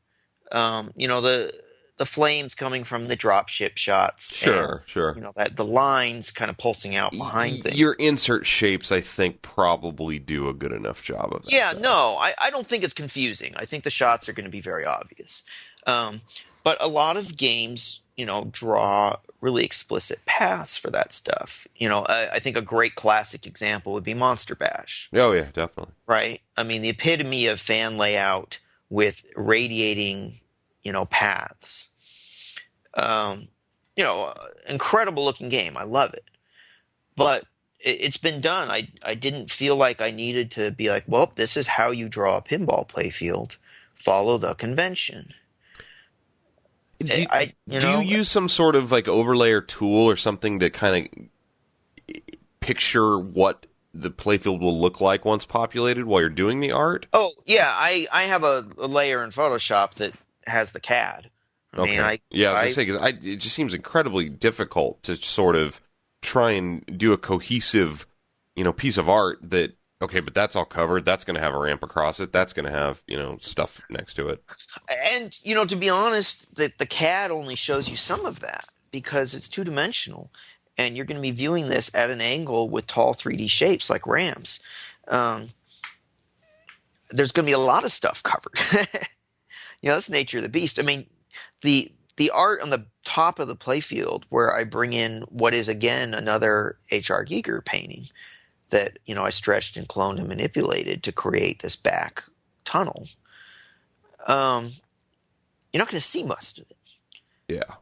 The flames coming from the dropship shots. Sure, and, sure. That the lines kind of pulsing out behind things. Your insert shapes, I think, probably do a good enough job of that. Yeah, no, I don't think it's confusing. I think the shots are going to be very obvious. But a lot of games, draw really explicit paths for that stuff. I think a great classic example would be Monster Bash. Oh, yeah, definitely. Right? I mean, the epitome of fan layout with radiating, paths. Incredible looking game. I love it. But it's been done. I didn't feel like I needed to be like, well, this is how you draw a pinball playfield. Follow the convention. Do you use some sort of like overlay or tool or something to kind of picture what the playfield will look like once populated while you're doing the art? Oh, yeah. I have a layer in Photoshop that has the CAD. I was going to say, because it just seems incredibly difficult to sort of try and do a cohesive, piece of art that, okay, but that's all covered. That's going to have a ramp across it. That's going to have, stuff next to it. And, to be honest, the CAD only shows you some of that because it's two-dimensional. And you're going to be viewing this at an angle with tall 3D shapes like ramps. There's going to be a lot of stuff covered. That's the nature of the beast. I mean, the art on the top of the playfield where I bring in what is, again, another H.R. Giger painting that, I stretched and cloned and manipulated to create this back tunnel. You're not going to see most of it. Yeah.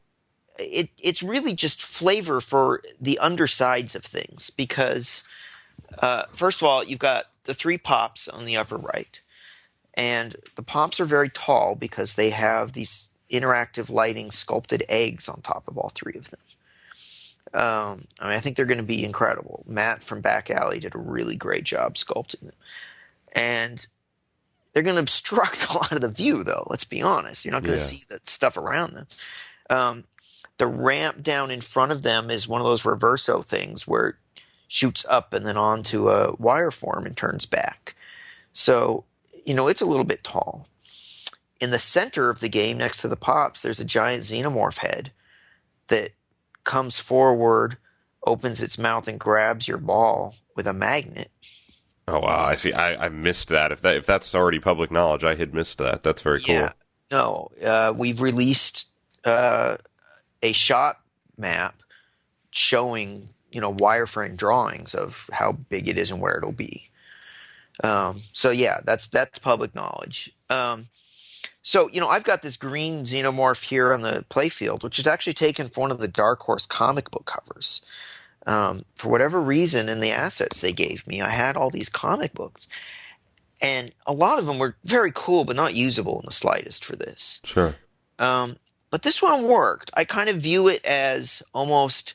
It's really just flavor for the undersides of things because, first of all, you've got the three pops on the upper right. And the pops are very tall because they have these interactive lighting sculpted eggs on top of all three of them. I think they're going to be incredible. Matt from Back Alley did a really great job sculpting them. And they're going to obstruct a lot of the view, though. Let's be honest. You're not going to see the stuff around them. The ramp down in front of them is one of those reverso things where it shoots up and then onto a wire form and turns back. So, it's a little bit tall. In the center of the game, next to the pops, there's a giant xenomorph head that comes forward, opens its mouth, and grabs your ball with a magnet. Oh, wow. I see. I missed that. If that's already public knowledge, I had missed that. That's very cool. Yeah. No, we've released a shot map showing, wireframe drawings of how big it is and where it'll be. That's public knowledge. I've got this green xenomorph here on the playfield, which is actually taken from one of the Dark Horse comic book covers. For whatever reason, in the assets they gave me, I had all these comic books. And a lot of them were very cool, but not usable in the slightest for this. Sure. But this one worked. I kind of view it as almost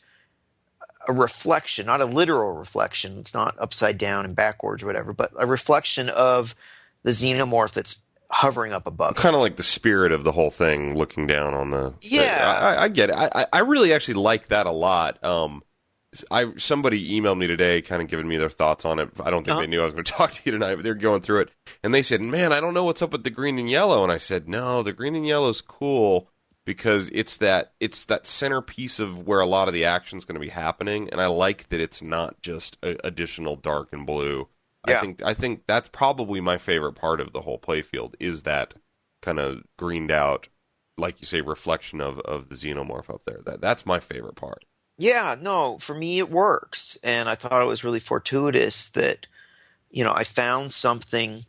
a reflection, not a literal reflection. It's not upside down and backwards or whatever, but a reflection of the xenomorph that's hovering up above it. Kind of like the spirit of the whole thing, looking down on the. Yeah. I get it. I really actually like that a lot. Somebody emailed me today, kind of giving me their thoughts on it. I don't think they knew I was going to talk to you tonight, but they're going through it, and they said, "Man, I don't know what's up with the green and yellow." And I said, "No, the green and yellow is cool because it's that centerpiece of where a lot of the action's going to be happening, and I like that it's not just additional dark and blue." Yeah. I think that's probably my favorite part of the whole playfield is that kind of greened out, like you say, reflection of the xenomorph up there. That's my favorite part. Yeah, no, for me it works. And I thought it was really fortuitous that, I found something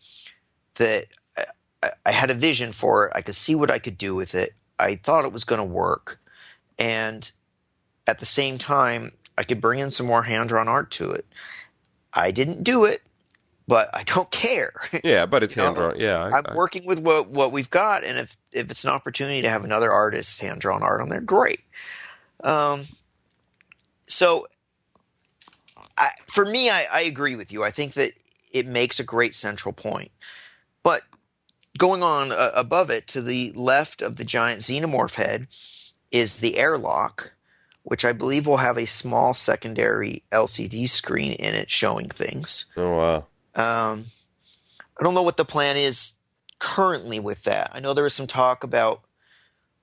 that I had a vision for it. I could see what I could do with it. I thought it was going to work. And at the same time, I could bring in some more hand-drawn art to it. I didn't do it, but I don't care. Yeah, but it's hand-drawn. Yeah. I'm working with what we've got, and if it's an opportunity to have another artist's hand-drawn art on there, great. So for me, I agree with you. I think that it makes a great central point. But going on above it, to the left of the giant xenomorph head, is the airlock, which I believe will have a small secondary LCD screen in it showing things. Oh, wow. I don't know what the plan is currently with that. I know there was some talk about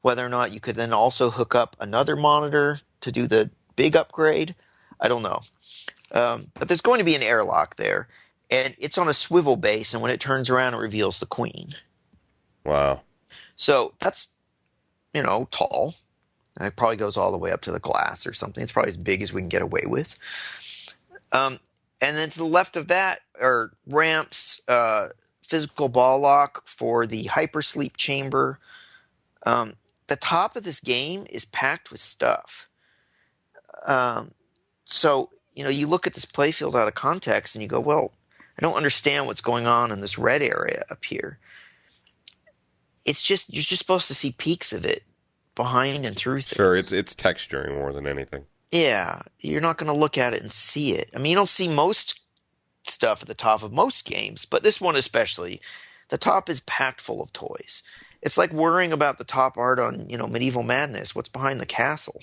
whether or not you could then also hook up another monitor to do the big upgrade. I don't know. But there's going to be an airlock there, and it's on a swivel base, and when it turns around, it reveals the queen. Wow. So that's, tall. It probably goes all the way up to the glass or something. It's probably as big as we can get away with. And then to the left of that are ramps, physical ball lock for the hypersleep chamber. The top of this game is packed with stuff. So, you look at this playfield out of context and you go, well, I don't understand what's going on in this red area up here. You're just supposed to see peaks of it behind and through things. Sure, it's texturing more than anything. Yeah, you're not going to look at it and see it. I mean, you don't see most stuff at the top of most games, but this one especially, the top is packed full of toys. It's like worrying about the top art on, Medieval Madness. What's behind the castle?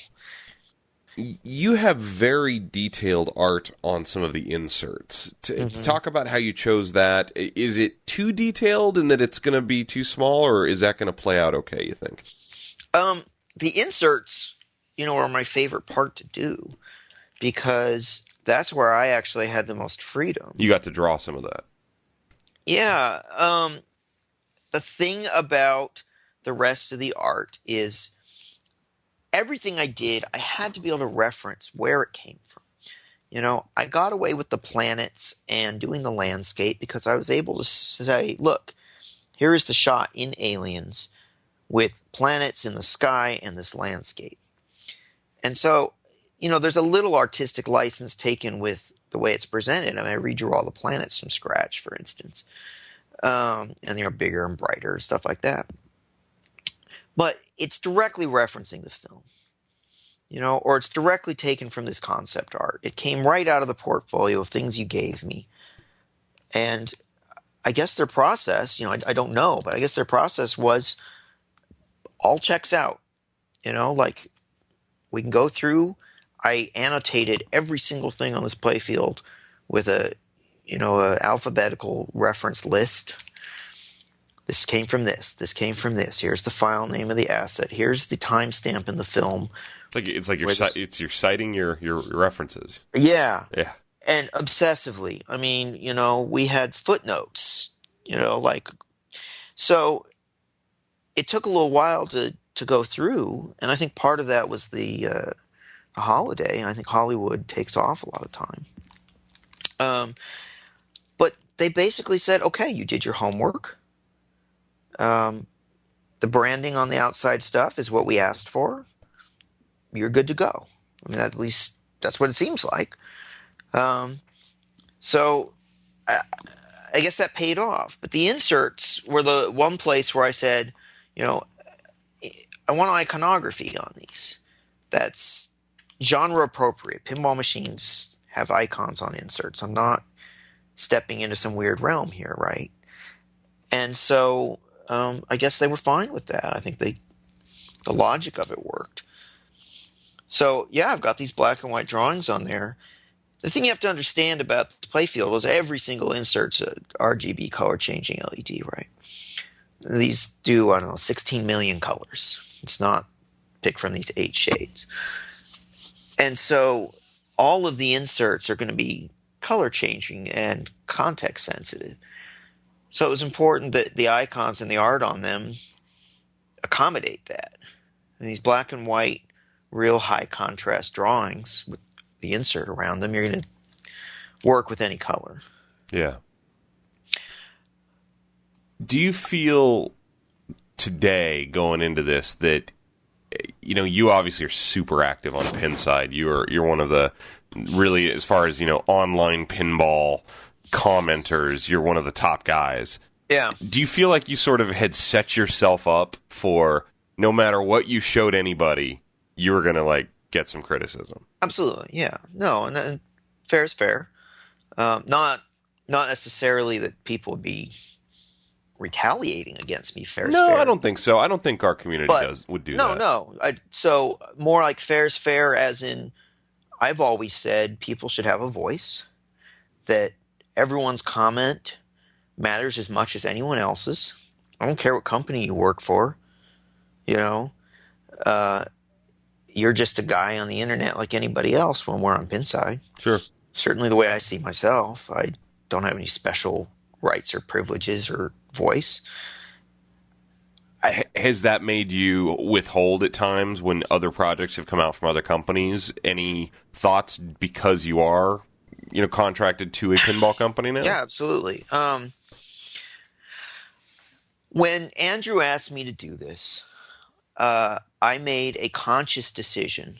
You have very detailed art on some of the inserts. Talk about how you chose that. Is it too detailed in that it's going to be too small, or is that going to play out okay, you think? The inserts, are my favorite part to do because that's where I actually had the most freedom. You got to draw some of that. Yeah. The thing about the rest of the art is everything I did, I had to be able to reference where it came from. I got away with the planets and doing the landscape because I was able to say, look, here is the shot in Aliens with planets in the sky and this landscape. And so, there's a little artistic license taken with the way it's presented. I mean, I redrew all the planets from scratch, for instance. And they're bigger and brighter, stuff like that. But it's directly referencing the film, or it's directly taken from this concept art. It came right out of the portfolio of things you gave me. And I guess their process, I don't know, but I guess their process was all checks out. Like we can go through. I annotated every single thing on this playfield with a alphabetical reference list. This came from this. This came from this. Here's the file name of the asset. Here's the timestamp in the film. It's like you're citing your references. Yeah. Yeah. And obsessively. I mean, we had footnotes. So it took a little while to go through, and I think part of that was the holiday. I think Hollywood takes off a lot of time. But they basically said, okay, you did your homework. The branding on the outside stuff is what we asked for. You're good to go. I mean, at least that's what it seems like. So I guess that paid off. But the inserts were the one place where I said, I want iconography on these. That's genre appropriate. Pinball machines have icons on inserts. I'm not stepping into some weird realm here, right? And so I guess they were fine with that. I think the logic of it worked. So yeah, I've got these black and white drawings on there. The thing you have to understand about the playfield is every single insert's a RGB color changing LED, right? These do, I don't know, 16 million colors. It's not picked from these 8 shades. And so all of the inserts are going to be color changing and context sensitive. So it was important that the icons and the art on them accommodate that. And these black and white, real high contrast drawings with the insert around them, you're going to work with any color. Yeah. Do you feel today going into this that, you know, you obviously are super active on Pinside. You're one of the really, as far as, you know, online pinball commenters, you're one of the top guys. Yeah. Do you feel like you sort of had set yourself up for no matter what you showed anybody, you were going to like get some criticism? Absolutely. Yeah. No, and fair is fair. Not necessarily that people would be retaliating against me. Fair is No, fair. I don't think so. I don't think our community would do that. No. So more like fair is fair, as in I've always said people should have a voice, that everyone's comment matters as much as anyone else's. I don't care what company you work for. You know, you're just a guy on the internet like anybody else when we're on Pinside. Sure. Certainly the way I see myself. I don't have any special rights or privileges or voice. Has that made you withhold at times when other projects have come out from other companies? Any thoughts because you are, you know, contracted to a pinball company now? Yeah, absolutely. When Andrew asked me to do this, I made a conscious decision,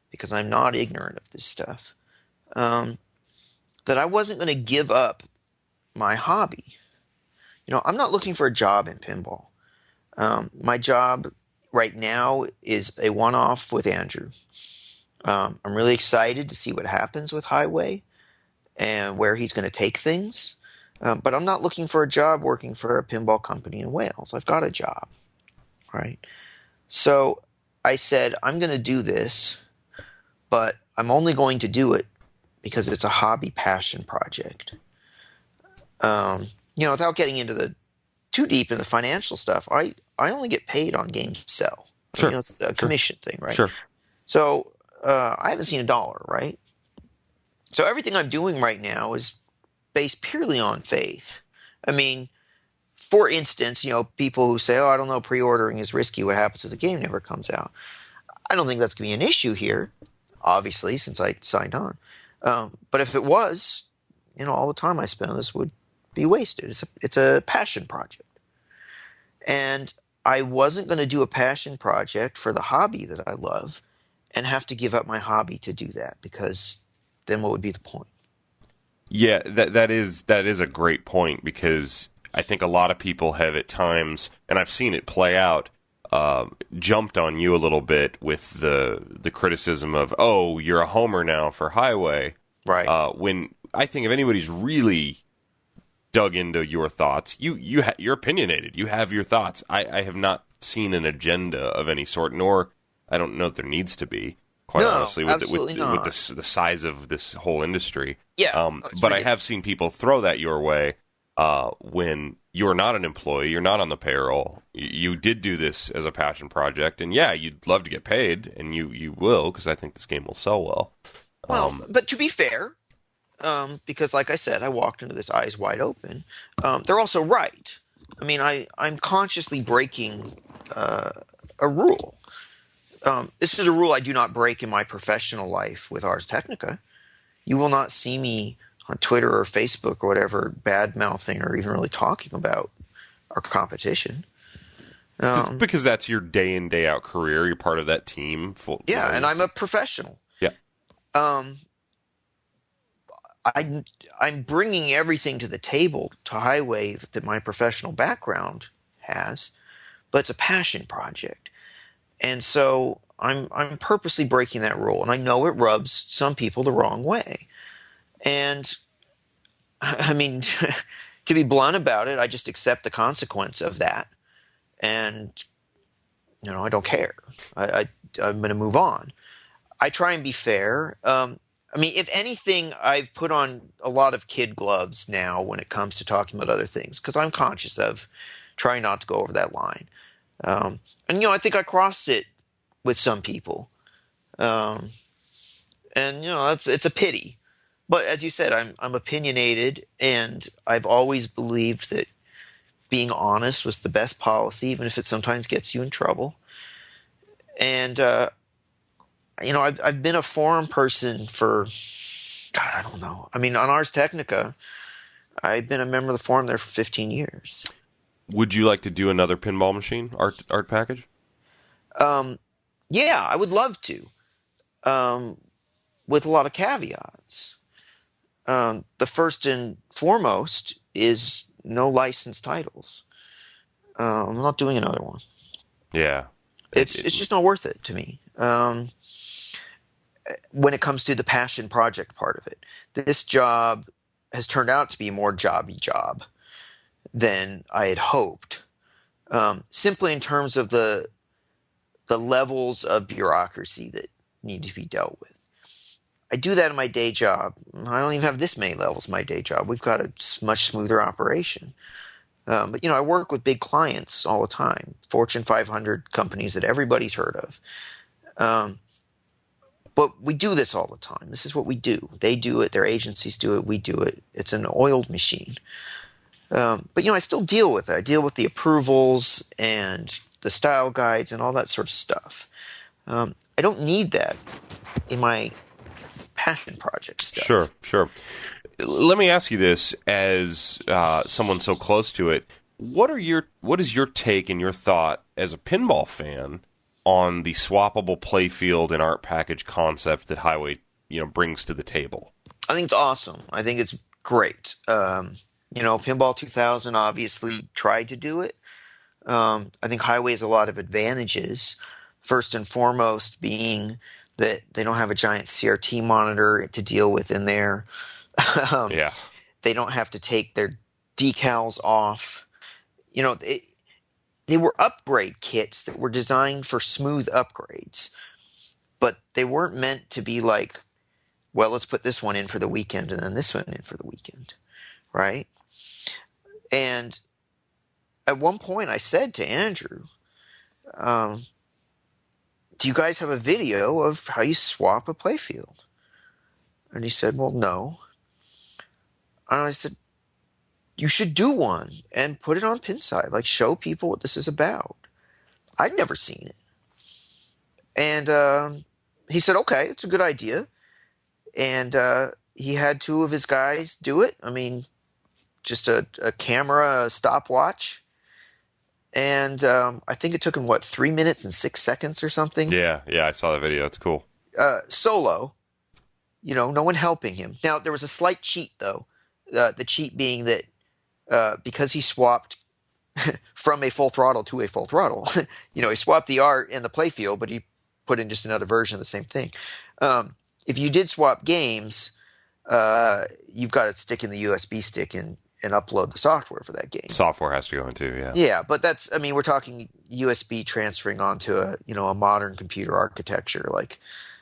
because I'm not ignorant of this stuff, that I wasn't going to give up my hobby. You know, I'm not looking for a job in pinball. My job right now is a one-off with Andrew. I'm really excited to see what happens with Highway and where he's going to take things. But I'm not looking for a job working for a pinball company in Wales. I've got a job, right? So I said, I'm going to do this, but I'm only going to do it because it's a hobby passion project. You know, without getting into too deep in the financial stuff, I only get paid on games sell. Sure. You know, it's a commission thing, right? Sure. So I haven't seen $1, right? So everything I'm doing right now is based purely on faith. I mean, for instance, you know, people who say, oh, I don't know, pre-ordering is risky. What happens if the game never comes out? I don't think that's going to be an issue here, obviously, since I signed on. But if it was, you know, all the time I spent on this would be wasted. It's a passion project. And I wasn't going to do a passion project for the hobby that I love and have to give up my hobby to do that, because then what would be the point? Yeah, that is a great point, because I think a lot of people have at times, and I've seen it play out, jumped on you a little bit with the criticism of, oh, you're a homer now for Highway. Right. When I think if anybody's really dug into your thoughts, you're opinionated. You have your thoughts. I have not seen an agenda of any sort, nor I don't know that there needs to be, quite honestly, with the size of this whole industry. Yeah. But I have seen people throw that your way when you're not an employee, you're not on the payroll. You did do this as a passion project, and yeah, you'd love to get paid, and you will, because I think this game will sell well. Well, but to be fair, because like I said, I walked into this eyes wide open. They're also right. I mean, I'm consciously breaking a rule. This is a rule I do not break in my professional life with Ars Technica. You will not see me on Twitter or Facebook or whatever bad-mouthing or even really talking about our competition. Because that's your day in, day out career. You're part of that team. Yeah, and I'm a professional. Yeah. I'm bringing everything to the table to Highway that my professional background has, but it's a passion project. And so I'm purposely breaking that rule, and I know it rubs some people the wrong way. And I mean, To be blunt about it, I just accept the consequence of that, and I don't care. I'm going to move on. I try and be fair. I mean, if anything, I've put on a lot of kid gloves now when it comes to talking about other things because I'm conscious of trying not to go over that line. And I think I crossed it with some people, and it's a pity. But as you said, I'm opinionated, and I've always believed that being honest was the best policy, even if it sometimes gets you in trouble. And I've been a forum person for, God, I don't know. I mean, on Ars Technica, I've been a member of the forum there for 15 years. Would you like to do another pinball machine art package? Yeah, I would love to, with a lot of caveats. The first and foremost is no licensed titles. I'm not doing another one. Yeah. It's just not worth it to me. When it comes to the passion project part of it, this job has turned out to be more jobby job than I had hoped. Simply in terms of the levels of bureaucracy that need to be dealt with. I do that in my day job. I don't even have this many levels in my day job. We've got a much smoother operation. But I work with big clients all the time, Fortune 500 companies that everybody's heard of. But we do this all the time. This is what we do. They do it. Their agencies do it. We do it. It's an oiled machine. But I still deal with it. I deal with the approvals and the style guides and all that sort of stuff. I don't need that in my passion project stuff. Sure. Let me ask you this, as someone so close to it. What is your take and your thought as a pinball fan on the swappable playfield and art package concept that Highway brings to the table? I think it's awesome. I think it's great. Pinball 2000 obviously tried to do it. I think Highway has a lot of advantages. First and foremost being that they don't have a giant CRT monitor to deal with in there. Yeah. They don't have to take their decals off. They were upgrade kits that were designed for smooth upgrades, but they weren't meant to be like, well, let's put this one in for the weekend and then this one in for the weekend, right? And at one point I said to Andrew, do you guys have a video of how you swap a playfield? And he said, well, no. And I said, you should do one and put it on Pinside. Like, show people what this is about. I'd never seen it. And he said, okay, it's a good idea. And he had two of his guys do it. I mean, just a camera, a stopwatch. And I think it took him, 3 minutes and 6 seconds or something? Yeah, I saw the video. It's cool. Solo. No one helping him. Now, there was a slight cheat, though. The cheat being that because he swapped from a full throttle to a full throttle, he swapped the art and the playfield, but he put in just another version of the same thing. If you did swap games, you've got to stick in the USB stick and upload the software for that game. Software has to go in too, yeah. Yeah, but we're talking USB transferring onto a modern computer architecture. Like,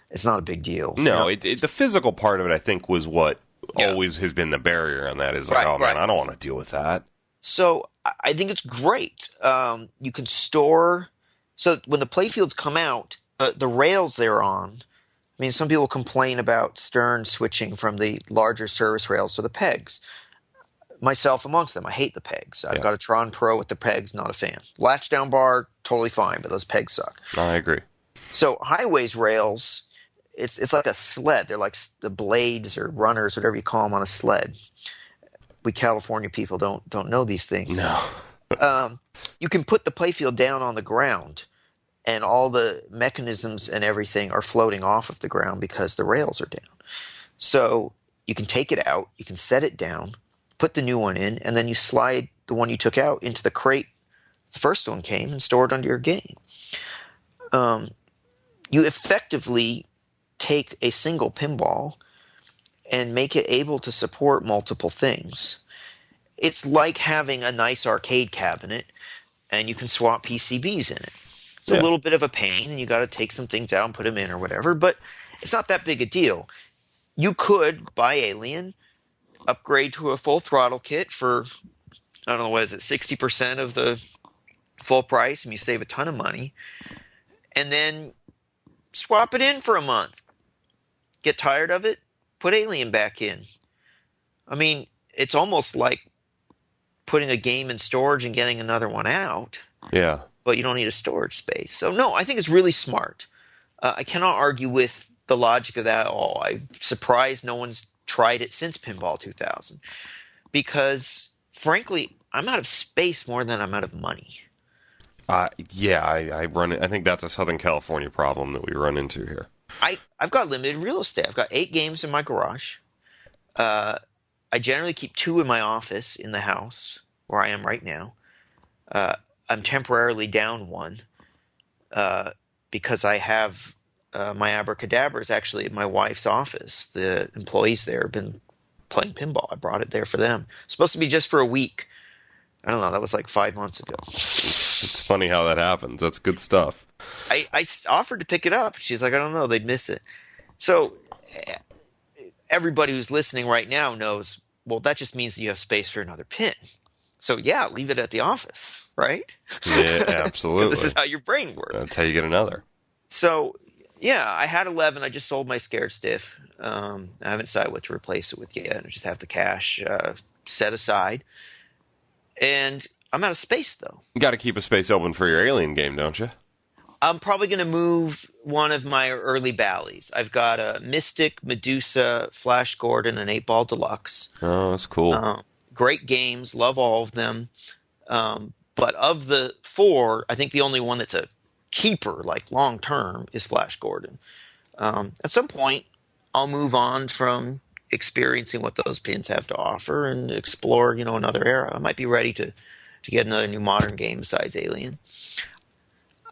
it's not a big deal. No, the physical part of it, I think, was what always has been the barrier on that. Is like, man, I don't want to deal with that. So I think it's great. You can store. So when the playfields come out, the rails they're on. I mean, some people complain about Stern switching from the larger service rails to the pegs. Myself amongst them. I hate the pegs. I've got a Tron Pro with the pegs, not a fan. Latch down bar, totally fine, but those pegs suck. I agree. So Highway's rails, it's like a sled. They're like the blades or runners, whatever you call them, on a sled. We California people don't know these things. No. You can put the playfield down on the ground, and all the mechanisms and everything are floating off of the ground because the rails are down. So you can take it out, you can set it down, put the new one in, and then you slide the one you took out into the crate the first one came and store it under your game. You effectively take a single pinball and make it able to support multiple things. It's like having a nice arcade cabinet and you can swap PCBs in it. It's a Yeah. little bit of a pain and you got to take some things out and put them in or whatever, but it's not that big a deal. You could buy Alien, upgrade to a full throttle kit for, I don't know, what is it, 60% of the full price, and you save a ton of money, and then swap it in for a month. Get tired of it, put Alien back in. I mean, it's almost like putting a game in storage and getting another one out, Yeah. but you don't need a storage space. So, no, I think it's really smart. I cannot argue with the logic of that at all. I'm surprised no one's tried it since Pinball 2000 because, frankly, I'm out of space more than I'm out of money. Yeah, I run it. I think that's a Southern California problem that we run into here. I've got limited real estate. I've got 8 games in my garage. I generally keep 2 in my office in the house where I am right now. I'm temporarily down 1 because I have my abracadabra is actually at my wife's office. The employees there have been playing pinball. I brought it there for them. It's supposed to be just for a week. I don't know. That was like 5 months ago. It's funny how that happens. That's good stuff. I offered to pick it up. She's like, I don't know. They'd miss it. So everybody who's listening right now knows, well, that just means that you have space for another pin. So, yeah, leave it at the office, right? Yeah, absolutely. This is how your brain works. That's how you get another. So, yeah, I had 11. I just sold my Scared Stiff. I haven't decided what to replace it with yet. I just have the cash set aside. And I'm out of space, though. You got to keep a space open for your Alien game, don't you? I'm probably going to move one of my early Bally's. I've got a Mystic, Medusa, Flash Gordon, and 8-Ball Deluxe. Oh, that's cool. Great games. Love all of them. But of the 4, I think the only one that's a keeper, like long-term, is Flash Gordon. At some point, I'll move on from experiencing what those pins have to offer and explore, another era. I might be ready to get another new modern game besides Alien.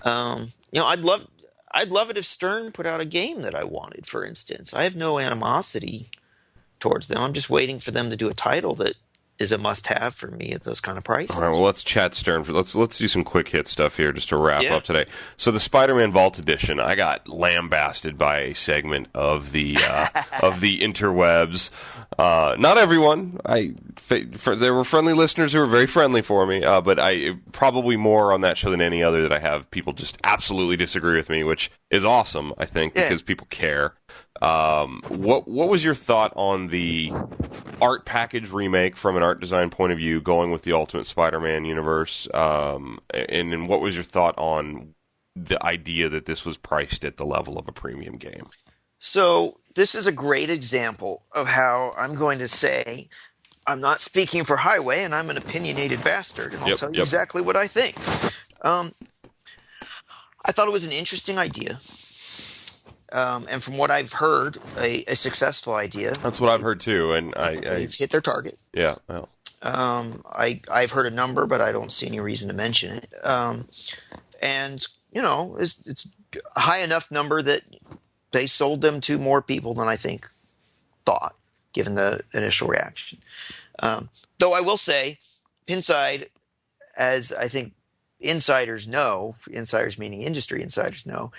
I'd love it if Stern put out a game that I wanted, for instance. I have no animosity towards them. I'm just waiting for them to do a title that is a must-have for me at those kind of prices. All right, well, let's chat Stern. Let's do some quick hit stuff here just to wrap up today. So the Spider-Man Vault Edition, I got lambasted by a segment of the of the interwebs. Not everyone. There were friendly listeners who were very friendly for me, but I probably more on that show than any other that I have people just absolutely disagree with me, which is awesome, I think, because people care. What was your thought on the art package remake from an art design point of view, going with the Ultimate Spider-Man universe? And what was your thought on the idea that this was priced at the level of a premium game? So this is a great example of how I'm going to say I'm not speaking for Highway, and I'm an opinionated bastard, and I'll tell you exactly what I think. I thought it was an interesting idea. And from what I've heard, a successful idea. That's what I've heard too, and they've hit their target. Yeah. Well. I've heard a number, but I don't see any reason to mention it. And it's a high enough number that they sold them to more people than I think thought, given the initial reaction. Though I will say, Pinside, as I think insiders know, insiders meaning industry insiders know,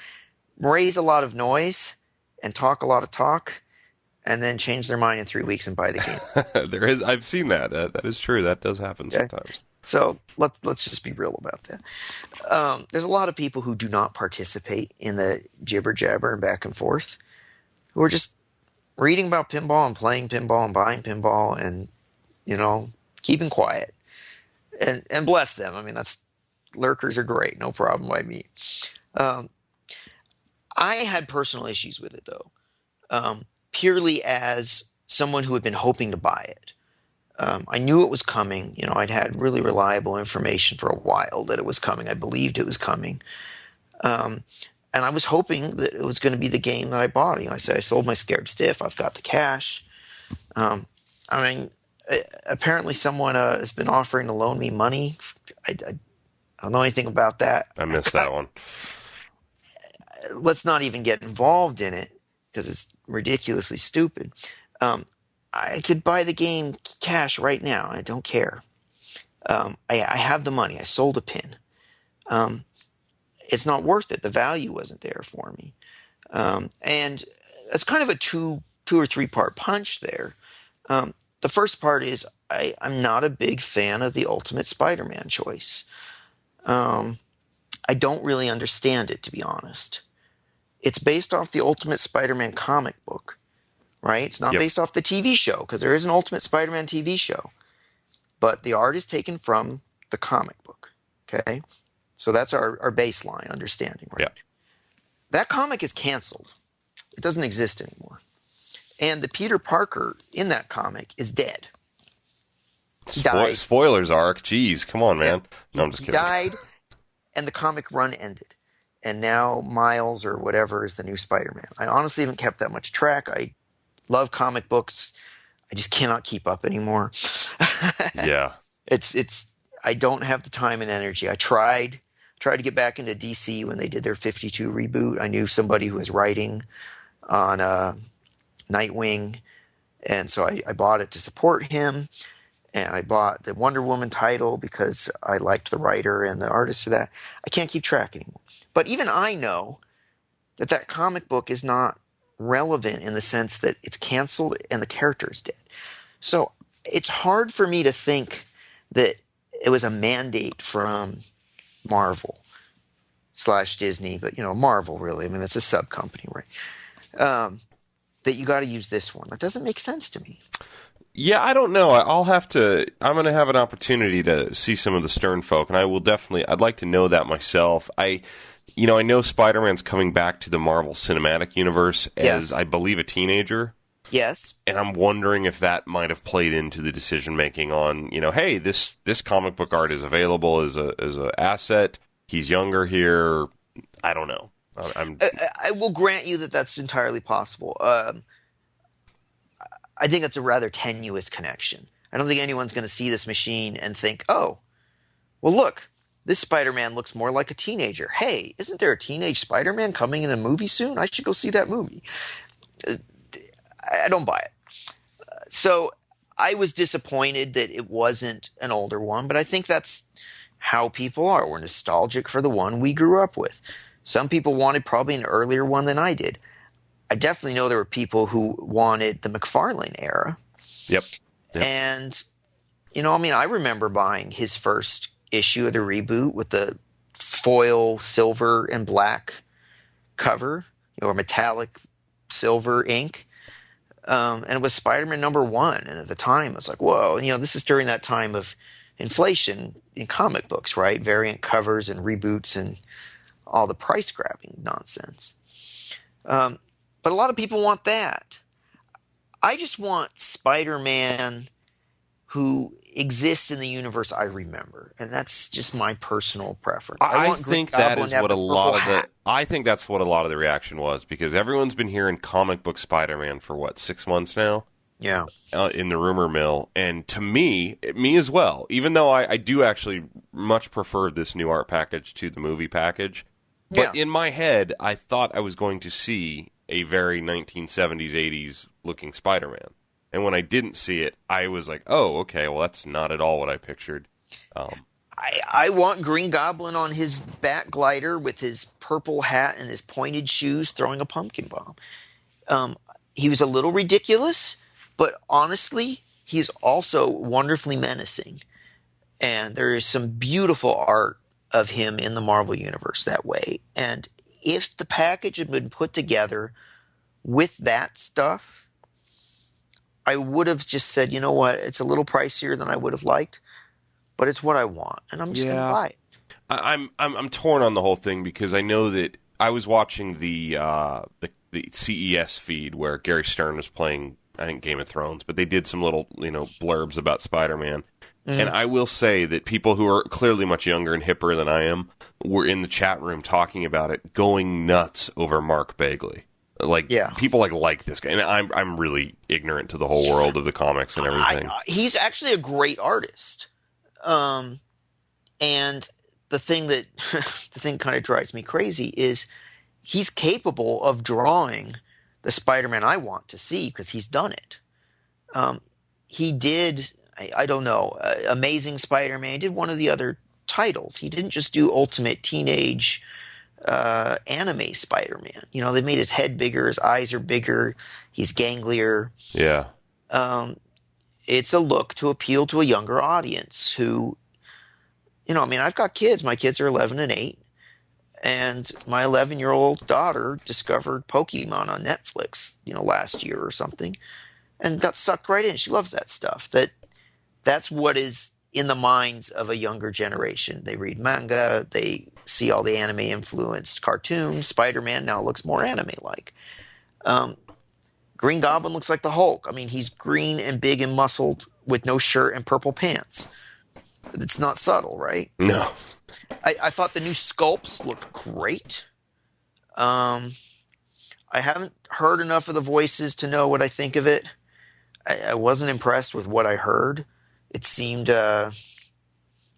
raise a lot of noise and talk a lot of talk and then change their mind in 3 weeks and buy the game. I've seen that. That is true. That does happen sometimes. So let's just be real about that. There's a lot of people who do not participate in the jibber jabber and back and forth, who are just reading about pinball and playing pinball and buying pinball and, keeping quiet. And bless them. I mean, lurkers are great. No problem by me. I had personal issues with it, though, purely as someone who had been hoping to buy it. I knew it was coming. I'd had really reliable information for a while that it was coming. I believed it was coming. And I was hoping that it was going to be the game that I bought. I said, I sold my Scared Stiff. I've got the cash. Apparently someone has been offering to loan me money. I don't know anything about that. I missed that one. Let's not even get involved in it because it's ridiculously stupid. I could buy the game cash right now. I don't care. I have the money. I sold a pin. Um, it's not worth it. The value wasn't there for me. And it's kind of a two or three part punch there. The first part is I'm not a big fan of the Ultimate Spider-Man choice. I don't really understand it, to be honest. It's based off the Ultimate Spider-Man comic book, right? It's not Yep. based off the TV show, because there is an Ultimate Spider-Man TV show. But the art is taken from the comic book, okay? So that's our baseline understanding, right? Yeah. That comic is canceled. It doesn't exist anymore. And the Peter Parker in that comic is dead. He died. Spoilers, Ark. Jeez, come on, man. Yeah. No, I'm just He kidding. died, and the comic run ended. And now Miles or whatever is the new Spider-Man. I honestly haven't kept that much track. I love comic books. I just cannot keep up anymore. Yeah. It's I don't have the time and energy. I tried to get back into DC when they did their 52 reboot. I knew somebody who was writing on Nightwing, and so I bought it to support him. And I bought the Wonder Woman title because I liked the writer and the artist for that. I can't keep track anymore. But even I know that comic book is not relevant in the sense that it's canceled and the character is dead. So it's hard for me to think that it was a mandate from Marvel / Disney, but Marvel really. I mean, that's a sub company, right? That you got to use this one. That doesn't make sense to me. Yeah, I don't know. I'm going to have an opportunity to see some of the Stern folk, and I'd like to know that myself. I know Spider-Man's coming back to the Marvel Cinematic Universe as, Yes. I believe, a teenager. Yes. And I'm wondering if that might have played into the decision-making on, hey, this comic book art is available as a asset. He's younger here. I don't know. I will grant you that that's entirely possible. I think it's a rather tenuous connection. I don't think anyone's going to see this machine and think, oh, well, look, this Spider-Man looks more like a teenager. Hey, isn't there a teenage Spider-Man coming in a movie soon? I should go see that movie. I don't buy it. So I was disappointed that it wasn't an older one, but I think that's how people are. We're nostalgic for the one we grew up with. Some people wanted probably an earlier one than I did. I definitely know there were people who wanted the McFarlane era. Yep. And, I remember buying his first issue of the reboot with the foil silver and black cover, or metallic silver ink. And it was Spider-Man #1. And at the time, I was like, whoa. And, this is during that time of inflation in comic books, right? Variant covers and reboots and all the price grabbing nonsense. But a lot of people want that. I just want Spider-Man who exists in the universe I remember, and that's just my personal preference. I think that is what a lot of I think that's what a lot of the reaction was, because everyone's been hearing comic book Spider-Man for 6 months now. Yeah. In the rumor mill, and to me as well. Even though I do actually much prefer this new art package to the movie package, but in my head, I thought I was going to see a very 1970s, 80s looking Spider-Man. And when I didn't see it, I was like, oh, okay, well, that's not at all what I pictured. I want Green Goblin on his bat glider with his purple hat and his pointed shoes throwing a pumpkin bomb. He was a little ridiculous, but honestly, he's also wonderfully menacing. And there is some beautiful art of him in the Marvel Universe that way. And if the package had been put together with that stuff, I would have just said, you know what, it's a little pricier than I would have liked, but it's what I want, and I'm just going to buy it. I'm torn on the whole thing, because I know that I was watching the CES feed where Gary Stern was playing, I think, Game of Thrones, but they did some little blurbs about Spider-Man. Mm-hmm. And I will say that people who are clearly much younger and hipper than I am were in the chat room talking about it, going nuts over Mark Bagley. People like this guy, and I'm really ignorant to the whole world of the comics and everything. He's actually a great artist, and the thing kind of drives me crazy is he's capable of drawing the Spider-Man I want to see, because he's done it. Um, he did, I don't know, Amazing Spider-Man. He did one of the other titles. He didn't just do Ultimate Teenage anime Spider-Man. You know, they made his head bigger, his eyes are bigger, he's ganglier. Yeah. Um, it's a look to appeal to a younger audience who, you know, I mean, I've got kids. My kids are 11 and 8. And my 11-year-old daughter discovered Pokemon on Netflix, you know, last year or something, and got sucked right in. She loves that stuff. That's what is in the minds of a younger generation. They read manga, they see all the anime influenced cartoons. Spider-Man now looks more anime like. Um, Green Goblin looks like the Hulk. I mean, he's green and big and muscled with no shirt and purple pants. It's not subtle, right? No. I thought the new sculpts looked great. I haven't heard enough of the voices to know what I think of it. I wasn't impressed with what I heard. It seemed a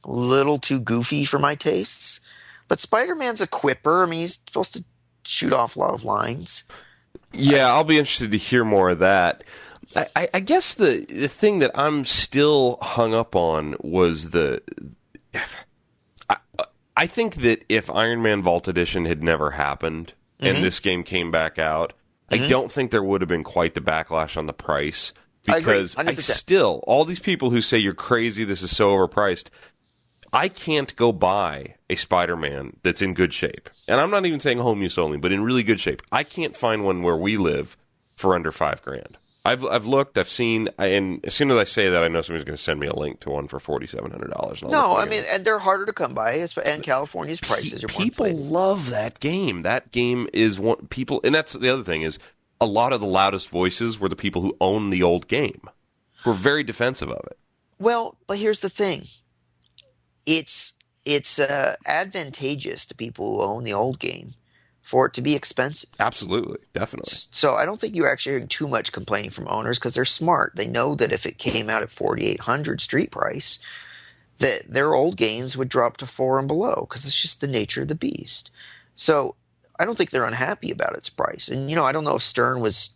little too goofy for my tastes. But Spider-Man's a quipper. I mean, he's supposed to shoot off a lot of lines. Yeah, I'll be interested to hear more of that. I guess the thing that I'm still hung up on was I think that if Iron Man Vault Edition had never happened and this game came back out, I don't think there would have been quite the backlash on the price. Because I agree, 100%. I still, all these people who say you're crazy, this is so overpriced, I can't go buy a Spider-Man that's in good shape. And I'm not even saying home use only, but in really good shape. I can't find one where we live for under $5,000. I've looked, I've seen, and as soon as I say that, I know somebody's going to send me a link to one for $4,700. No, I mean, and they're harder to come by, and California's prices are more people inflated. love that game. That game is one people, and that's the other thing is a lot of the loudest voices were the people who own the old game. Who were very defensive of it. Well, but here's the thing: it's advantageous to people who own the old game for it to be expensive. Absolutely, definitely. So I don't think you're actually hearing too much complaining from owners because they're smart. They know that if it came out at $4,800 street price, that their old games would drop to $4 and below because it's just the nature of the beast. So I don't think they're unhappy about its price. And you know, I don't know if Stern was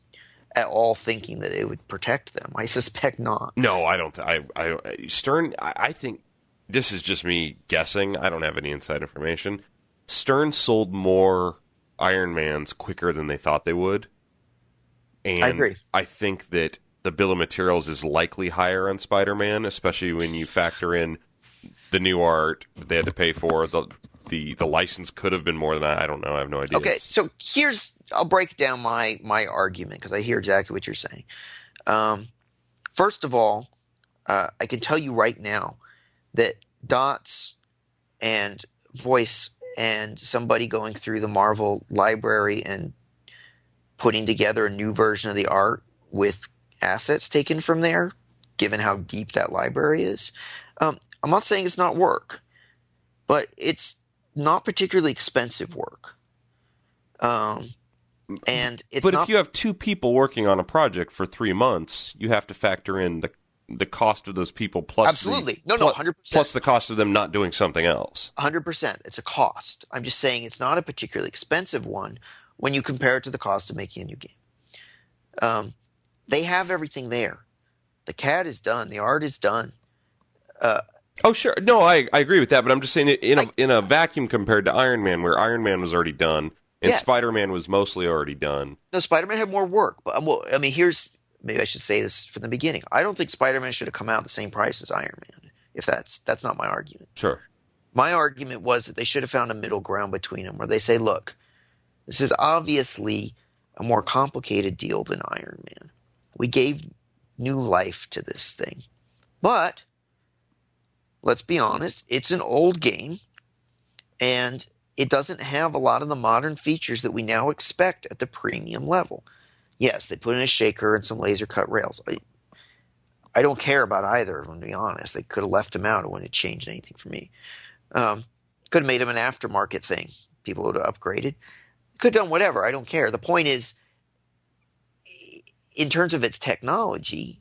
at all thinking that it would protect them. I suspect not. No, I don't. Stern. I think this is just me guessing. I don't have any inside information. Stern sold more Iron Mans quicker than they thought they would. And I agree. I think that the bill of materials is likely higher on Spider-Man, especially when you factor in the new art that they had to pay for. The license could have been more than that. I don't know. I have no idea. Okay, so I'll break down my argument because I hear exactly what you're saying. First of all, I can tell you right now that dots and voice and somebody going through the Marvel library and putting together a new version of the art with assets taken from there, given how deep that library is. I'm not saying it's not work, but it's not particularly expensive work. And it's but not, if you have two people working on a project for 3 months, you have to factor in the cost of those people plus absolutely. No, 100%. Plus the cost of them not doing something else. 100%. It's a cost. I'm just saying it's not a particularly expensive one when you compare it to the cost of making a new game. They have everything there. The CAD is done. The art is done. Oh, sure. No, I agree with that, but I'm just saying in a vacuum compared to Iron Man, where Iron Man was already done, and yes. Spider-Man was mostly already done. No, Spider-Man had more work. But well, I mean, maybe I should say this from the beginning. I don't think Spider-Man should have come out the same price as Iron Man. If that's not my argument. Sure. My argument was that they should have found a middle ground between them, where they say, "Look, this is obviously a more complicated deal than Iron Man. We gave new life to this thing, but." Let's be honest, it's an old game, and it doesn't have a lot of the modern features that we now expect at the premium level. Yes, they put in a shaker and some laser cut rails. I don't care about either of them, to be honest. They could have left them out. It wouldn't have changed anything for me. Could have made them an aftermarket thing. People would have upgraded. Could have done whatever. I don't care. The point is, in terms of its technology,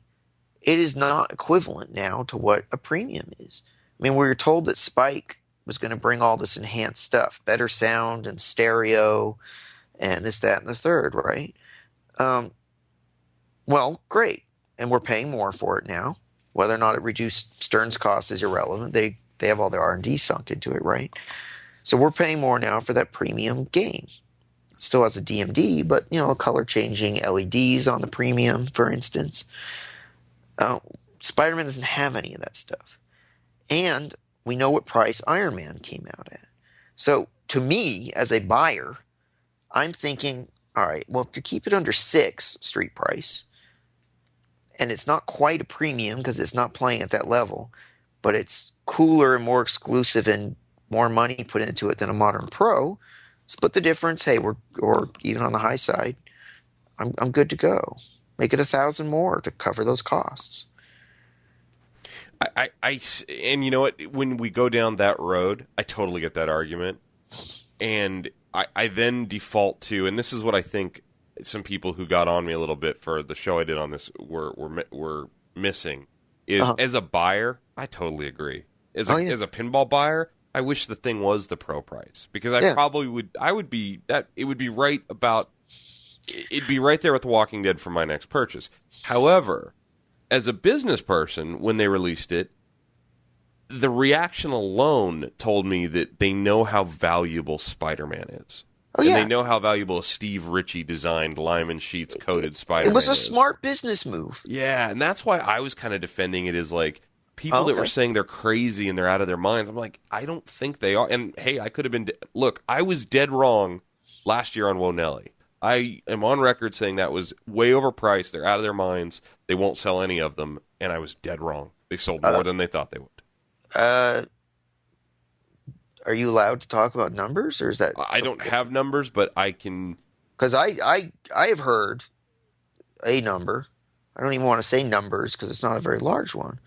it is not equivalent now to what a premium is. I mean, we were told that Spike was going to bring all this enhanced stuff, better sound and stereo and this, that, and the third, right? Well, great. and we're paying more for it now. Whether or not it reduced Stern's cost is irrelevant. They have all their R&D sunk into it, right? So we're paying more now for that premium game. It still has a DMD, but color changing LEDs on the premium, for instance. Spider-Man doesn't have any of that stuff. And we know what price Iron Man came out at. So to me, as a buyer, I'm thinking, all right, well, if you keep it under 6 street price, and it's not quite a premium because it's not playing at that level, but it's cooler and more exclusive and more money put into it than a Modern Pro, split the difference. Hey, or even on the high side, I'm good to go. Make it $1,000 more to cover those costs. And you know what? When we go down that road, I totally get that argument, and I then default to, and this is what I think some people who got on me a little bit for the show I did on this were missing is as a buyer, I totally agree. As a pinball buyer, I wish the thing was the pro price because it'd be right about, it'd be right there with The Walking Dead for my next purchase. However, as a business person, when they released it, the reaction alone told me that they know how valuable Spider-Man is. And they know how valuable a Steve Ritchie designed Lyman Sheets coated Spider-Man is. It was a smart business move. Yeah, and that's why I was kind of defending it as like people that were saying they're crazy and they're out of their minds. I'm like, I don't think they are. And hey, I could have been. Look, I was dead wrong last year on Wonelli. I am on record saying that was way overpriced. They're out of their minds. They won't sell any of them, and I was dead wrong. They sold more than they thought they would. Are you allowed to talk about numbers, or is that? I don't have numbers, but I can. Because I have heard a number. I don't even want to say numbers because it's not a very large one.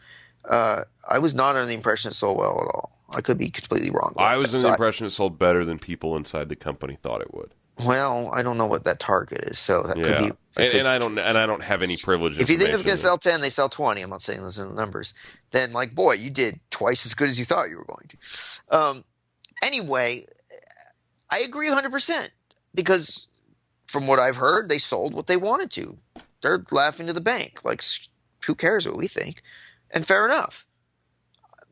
I was not under the impression it sold well at all. I could be completely wrong. I was under the impression it sold better than people inside the company thought it would. Well, I don't know what that target is, so that could be. And I don't have any privilege. If you think it's going to sell 10, they sell 20. I'm not saying those are the numbers. Then, like, boy, you did twice as good as you thought you were going to. Anyway, I agree 100% because from what I've heard, they sold what they wanted to. They're laughing to the bank. Like, who cares what we think? And fair enough.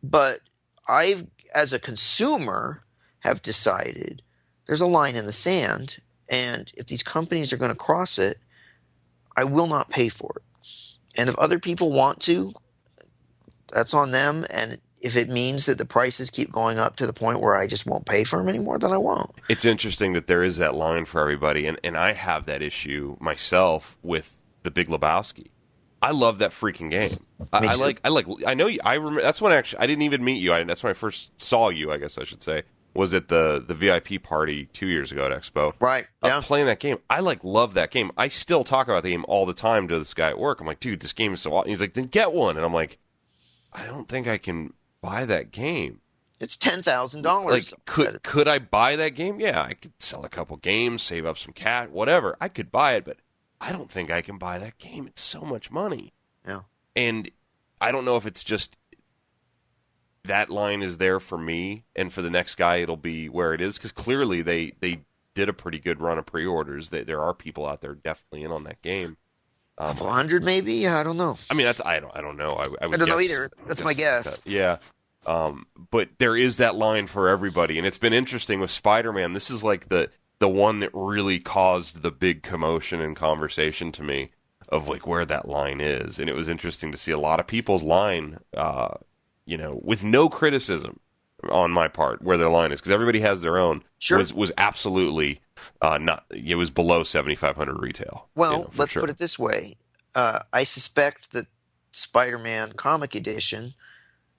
But I, as a consumer, have decided there's a line in the sand, and if these companies are going to cross it, I will not pay for it. And if other people want to, that's on them. And if it means that the prices keep going up to the point where I just won't pay for them anymore, then I won't. It's interesting that there is that line for everybody, and I have that issue myself with The Big Lebowski. I love that freaking game. I know you. I remember that's when I didn't even meet you. That's when I first saw you, I guess I should say. Was at the VIP party 2 years ago at Expo. Right. Yeah. Playing that game. I love that game. I still talk about the game all the time to this guy at work. I'm like, dude, this game is so awesome. He's like, then get one. And I'm like, I don't think I can buy that game. It's $10,000. Like, could I buy that game? Yeah, I could sell a couple games, save up some cash, whatever. I could buy it, but I don't think I can buy that game. It's so much money. Yeah. And I don't know if it's just that line is there for me, and for the next guy it'll be where it is, because clearly they did a pretty good run of pre-orders. There are people out there definitely in on that game. A couple hundred maybe? Yeah, I don't know. I mean, I don't know. I don't know either. That's my guess. Yeah. But there is that line for everybody, and it's been interesting with Spider-Man. This is like the one that really caused the big commotion and conversation to me of like where that line is, and it was interesting to see a lot of people's line, with no criticism on my part where their line is, because everybody has their own. Sure. Was absolutely not. It was below 7,500 retail. Well, let's put it this way: I suspect that Spider-Man Comic Edition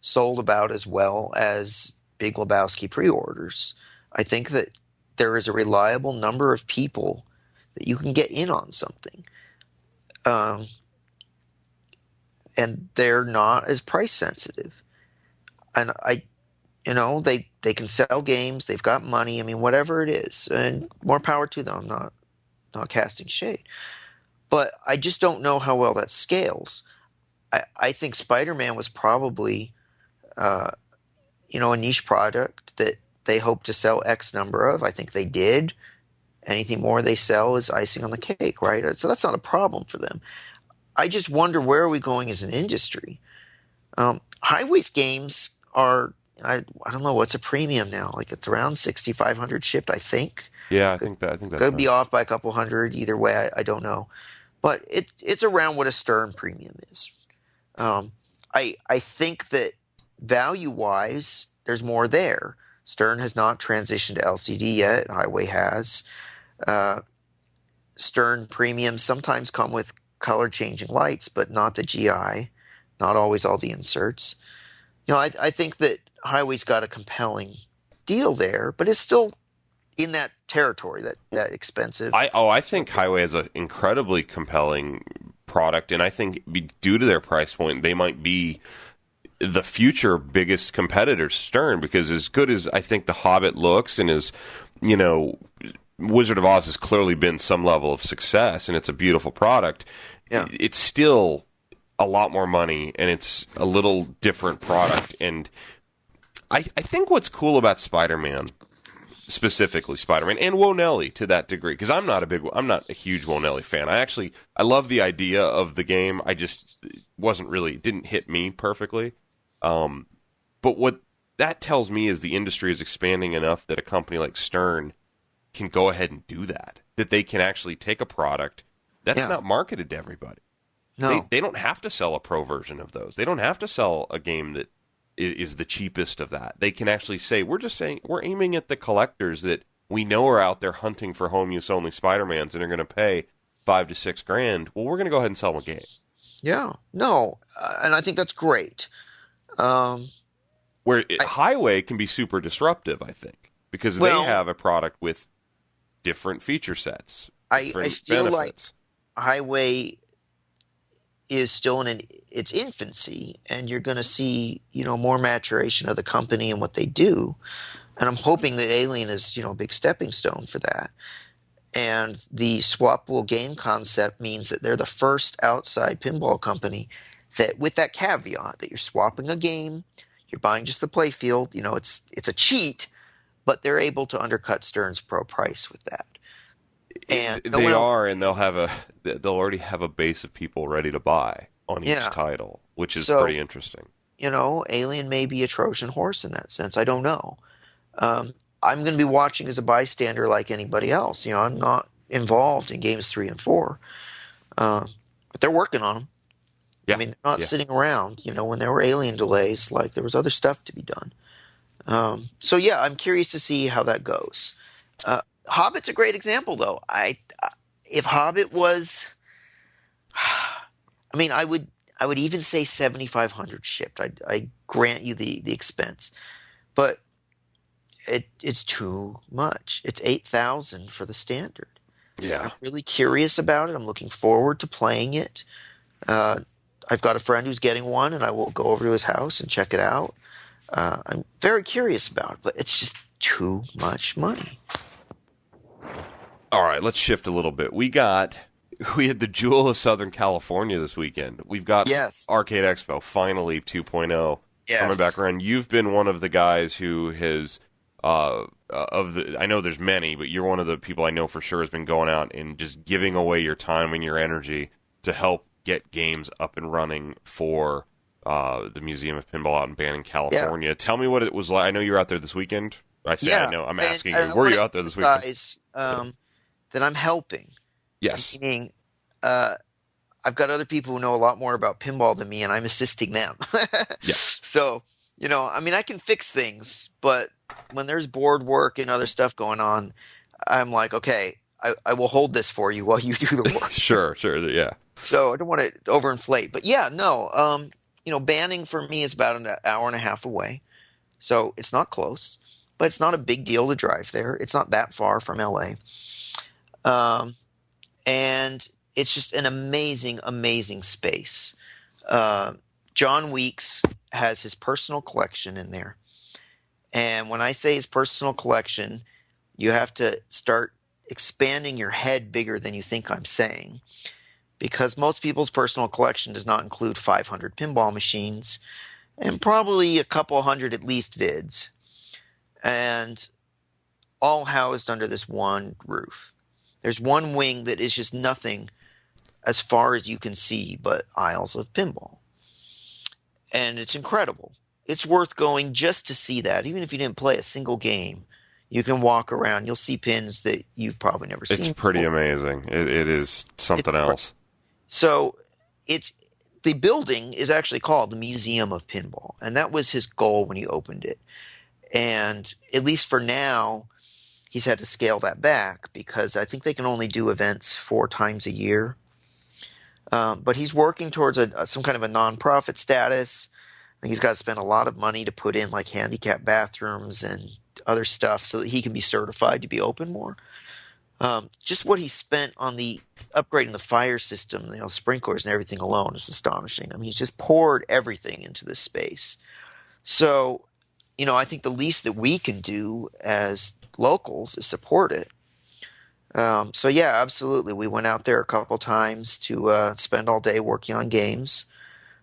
sold about as well as Big Lebowski pre-orders. I think that there is a reliable number of people that you can get in on something. And they're not as price sensitive. And they can sell games, they've got money, I mean, whatever it is, and more power to them. I'm not casting shade. But I just don't know how well that scales. I think Spider-Man was probably a niche product that they hope to sell X number of. I think they did. Anything more they sell is icing on the cake, right? So that's not a problem for them. I just wonder, where are we going as an industry? Highways games are, I don't know, what's a premium now? Like it's around 6,500 shipped, I think. Yeah, Could, I think that's could be right. off by a couple hundred. Either way, I don't know. But it's around what a Stern premium is. I think that value wise, there's more there. Stern has not transitioned to LCD yet. Highway has. Uh, Stern premiums sometimes come with color changing lights, but not the GI, not always all the inserts. I think that Highway's got a compelling deal there, but it's still in that territory, that expensive. I think Highway has an incredibly compelling product, and I think due to their price point, they might be the future biggest competitor, Stern, because as good as I think The Hobbit looks, and as you know, Wizard of Oz has clearly been some level of success, and it's a beautiful product. Yeah, It's still a lot more money, and it's a little different product. And I think what's cool about Spider-Man, specifically Spider-Man and Wonelli to that degree, because I'm not a huge Wonelli fan. I love the idea of the game. I just didn't hit me perfectly. But what that tells me is the industry is expanding enough that a company like Stern can go ahead and do that. That they can actually take a product that's yeah, not marketed to everybody. no, They don't have to sell a pro version of those. They don't have to sell a game that is the cheapest of that. They can actually say, we're aiming at the collectors that we know are out there hunting for home use only Spider-Mans and are going to pay $5,000 to $6,000. Well, we're going to go ahead and sell them a game. yeah, no, and I think that's great. Um, Highway can be super disruptive, I think, because they well, have a product with different feature sets, I different feel like benefits. Highway is still in its infancy, and you're going to see more maturation of the company and what they do. And I'm hoping that Alien is a big stepping stone for that. And the swappable game concept means that they're the first outside pinball company that, with that caveat, that you're swapping a game, you're buying just the playfield. It's a cheat, but they're able to undercut Stern's pro price with that. And no one They else is are, and being able to. they'll already have a base of people ready to buy on each Yeah. title, which is So, pretty interesting. Alien may be a Trojan horse in that sense. I don't know. Um, I'm going to be watching as a bystander like anybody else. I'm not involved in games 3 and 4, but they're working on them. I Yeah, mean, they're not yeah. sitting around. When there were Alien delays, like there was other stuff to be done. So yeah, I'm curious to see how that goes. Hobbit's a great example, though. If Hobbit was, I mean, I would even say 7,500 shipped. I grant you the expense, but it's too much. It's 8,000 for the standard. Yeah. I'm really curious about it. I'm looking forward to playing it. Uh, I've got a friend who's getting one, and I will go over to his house and check it out. I'm very curious about it, but it's just too much money. All right, let's shift a little bit. We had the Jewel of Southern California this weekend. We've got Yes. Arcade Expo finally 2.0 coming Yes. back around. You've been one of the guys who has I know there's many, but you're one of the people I know for sure has been going out and just giving away your time and your energy to help get games up and running for the Museum of Pinball out in Banning, Yeah. California. Tell me what it was like. I know you were out there this weekend. I say I Yeah. know. I'm And, asking and you. I Were want you to out there this weekend? emphasize that I'm helping. Yes. Meaning, uh, I've got other people who know a lot more about pinball than me, and I'm assisting them. Yeah. So, I mean, I can fix things, but when there's board work and other stuff going on, I'm like, okay, I will hold this for you while you do the work. Sure. Yeah. So I don't want to overinflate. But yeah, no, Banning for me is about an hour and a half away. So it's not close, but it's not a big deal to drive there. It's not that far from LA. Um, and it's just an amazing, amazing space. Uh, John Weeks has his personal collection in there. And when I say his personal collection, you have to start expanding your head bigger than you think I'm saying. Because most people's personal collection does not include 500 pinball machines and probably a couple hundred at least vids. And all housed under this one roof. There's one wing that is just nothing as far as you can see, but aisles of pinball. And it's incredible. It's worth going just to see that. Even if you didn't play a single game, you can walk around. You'll see pins that you've probably never It's seen pretty before. amazing. It is It's something else. so it's the building is actually called the Museum of Pinball, and that was his goal when he opened it. And at least for now, he's had to scale that back because I think they can only do events 4 times a year. But he's working towards some kind of a nonprofit status. I think he's got to spend a lot of money to put in like handicap bathrooms and other stuff so that he can be certified to be open more. Just what he spent on the upgrading the fire system, sprinklers and everything alone is astonishing. I mean, he's just poured everything into this space. So, I think the least that we can do as locals is support it. So yeah, absolutely. We went out there a couple times to spend all day working on games.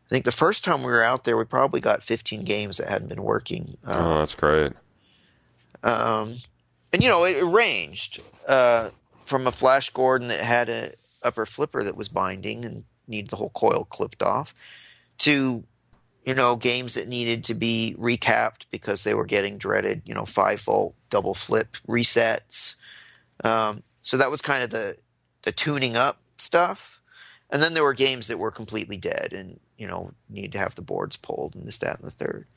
I think the first time we were out there, we probably got 15 games that hadn't been working. Oh, that's great. And it ranged from a Flash Gordon that had a upper flipper that was binding and needed the whole coil clipped off, to games that needed to be recapped because they were getting dreaded 5-volt double flip resets. So that was kind of the tuning up stuff. And then there were games that were completely dead and needed to have the boards pulled and this, that, and the third.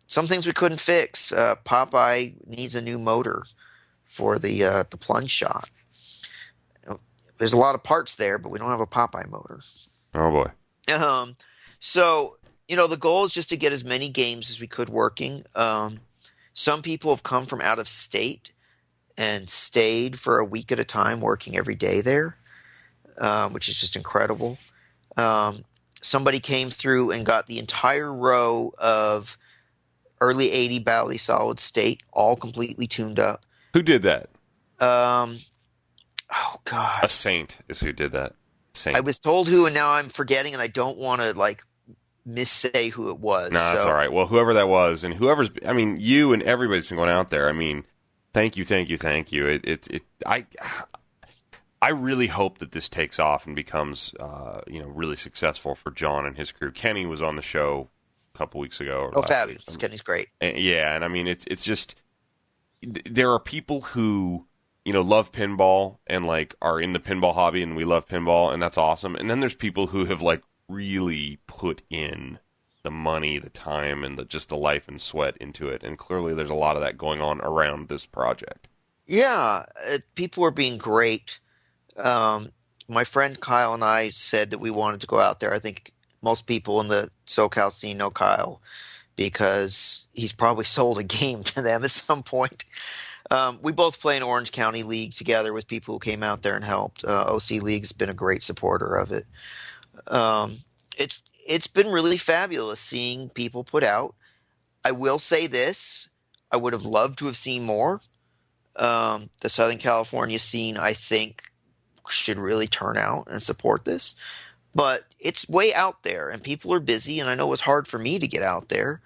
Some things we couldn't fix. Popeye needs a new motor for the plunge shot. There's a lot of parts there, but we don't have a Popeye motor. Oh boy. So the goal is just to get as many games as we could working. Some people have come from out of state and stayed for a week at a time working every day there, which is just incredible. Somebody came through and got the entire row of early 80 Bally solid state, all completely tuned up. Who did that? Oh, God. A saint is who did that. Saint. I was told who, and now I'm forgetting, and I don't want to, missay who it was. No, that's all right. Well, whoever that was, and you and everybody's been going out there. I mean, thank you. I really hope that this takes off and becomes, really successful for John and his crew. Kenny was on the show a couple weeks ago. Oh, fabulous! Kenny's great. And I mean, it's just there are people who love pinball and are in the pinball hobby, and we love pinball, and that's awesome. And then there's people who have really put in the money, the time, and just the life and sweat into it. And clearly, there's a lot of that going on around this project. Yeah, people are being great. My friend Kyle and I said that we wanted to go out there. I think most people in the SoCal scene know Kyle because he's probably sold a game to them at some point. We both play in Orange County League together with people who came out there and helped. OC League's been a great supporter of it. It's been really fabulous seeing people put out. I will say this: I would have loved to have seen more. The Southern California scene, I think, should really turn out and support this. But it's way out there, and people are busy, and I know it's hard for me to get out there.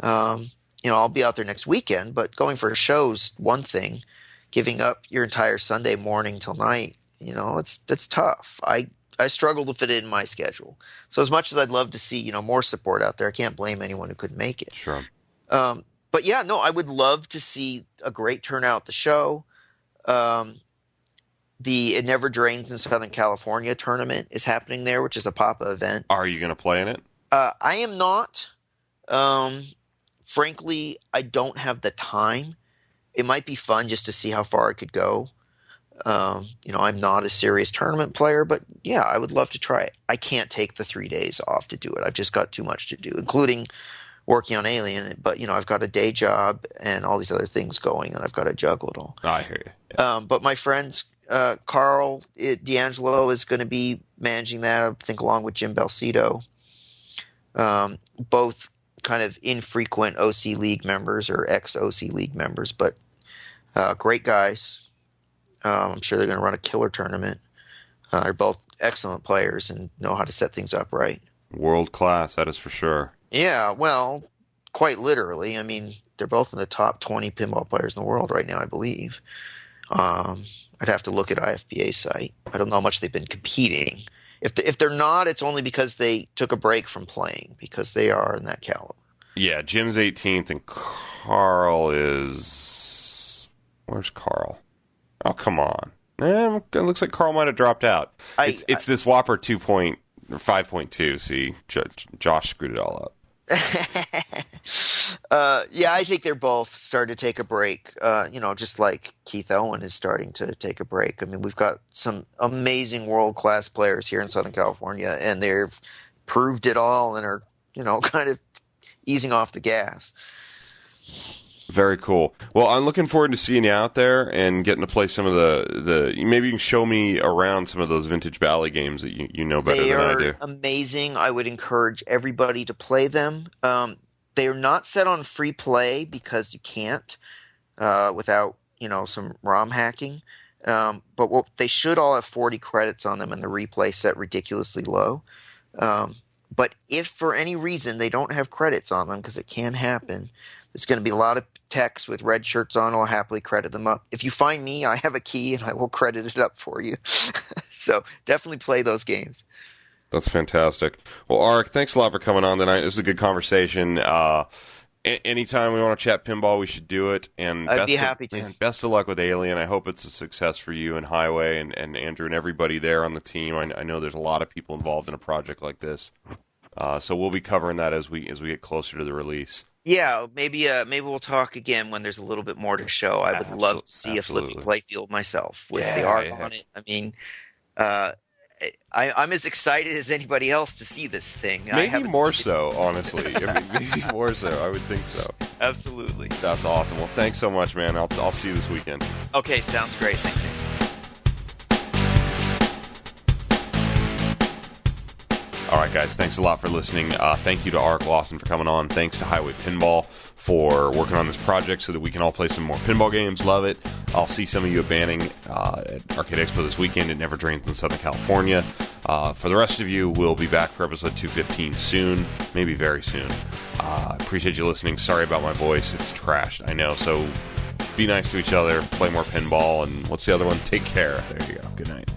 I'll be out there next weekend, but going for a show's one thing. Giving up your entire Sunday morning till night, that's tough. I struggle to fit it in my schedule. So as much as I'd love to see, more support out there, I can't blame anyone who couldn't make it. Sure. But yeah, no, I would love to see a great turnout at the show. The It Never Drains in Southern California tournament is happening there, which is a PAPA event. Are you going to play in it? I am not. Frankly, I don't have the time. It might be fun just to see how far I could go. I'm not a serious tournament player, but yeah, I would love to try it. I can't take the 3 days off to do it. I've just got too much to do, including working on Alien. But, I've got a day job and all these other things going, and I've got to juggle it all. I hear you. Yeah. But my friends, Carl D'Angelo is going to be managing that, I think, along with Jim Belcito. Both kind of infrequent OC League members or ex-OC League members, but great guys. I'm sure they're going to run a killer tournament. They're both excellent players and know how to set things up right. World class, that is for sure. Yeah, well, quite literally. I mean, they're both in the top 20 pinball players in the world right now, I believe. I'd have to look at IFBA's site. I don't know how much they've been competing. If they're not, it's only because they took a break from playing, because they are in that caliber. Yeah, Jim's 18th, and Carl is... Where's Carl? Oh, come on. It looks like Carl might have dropped out. It's this Whopper 5.2. See, Josh screwed it all up. Yeah, I think they're both starting to take a break. Just like Keith Owen is starting to take a break. I mean, we've got some amazing world-class players here in Southern California, and they've proved it all and are, kind of easing off the gas. Very cool. Well, I'm looking forward to seeing you out there and getting to play some of the maybe you can show me around some of those vintage Bally games that you know better than I do. They are amazing. I would encourage everybody to play them. They are not set on free play because you can't without some ROM hacking. But they should all have 40 credits on them, and the replay set ridiculously low. But if for any reason they don't have credits on them, because it can happen, there's going to be a lot of techs with red shirts on. I'll happily credit them up. If you find me, I have a key and I will credit it up for you. So definitely play those games. That's fantastic. Well, Arik, thanks a lot for coming on tonight. This is a good conversation. Anytime we want to chat pinball, we should do it. And I'd be happy to. Man, best of luck with Alien. I hope it's a success for you and Highway and Andrew and everybody there on the team. I know there's a lot of people involved in a project like this. So we'll be covering that as we get closer to the release. Yeah, maybe we'll talk again when there's a little bit more to show. I would love to see a flipping playfield myself with the art on it. I mean, I'm as excited as anybody else to see this thing. Maybe more so, honestly. Maybe more so. I would think so. Absolutely. That's awesome. Well, thanks so much, man. I'll see you this weekend. Okay, sounds great. Thanks, Nate. All right, guys, thanks a lot for listening. Thank you to Arik Lawson for coming on. Thanks to Highway Pinball for working on this project so that we can all play some more pinball games. Love it. I'll see some of you at Banning at Arcade Expo this weekend. It never drains in Southern California. For the rest of you, we'll be back for episode 215 soon, maybe very soon. Appreciate you listening. Sorry about my voice. It's trashed, I know. So be nice to each other, play more pinball, and what's the other one? Take care. There you go. Good night.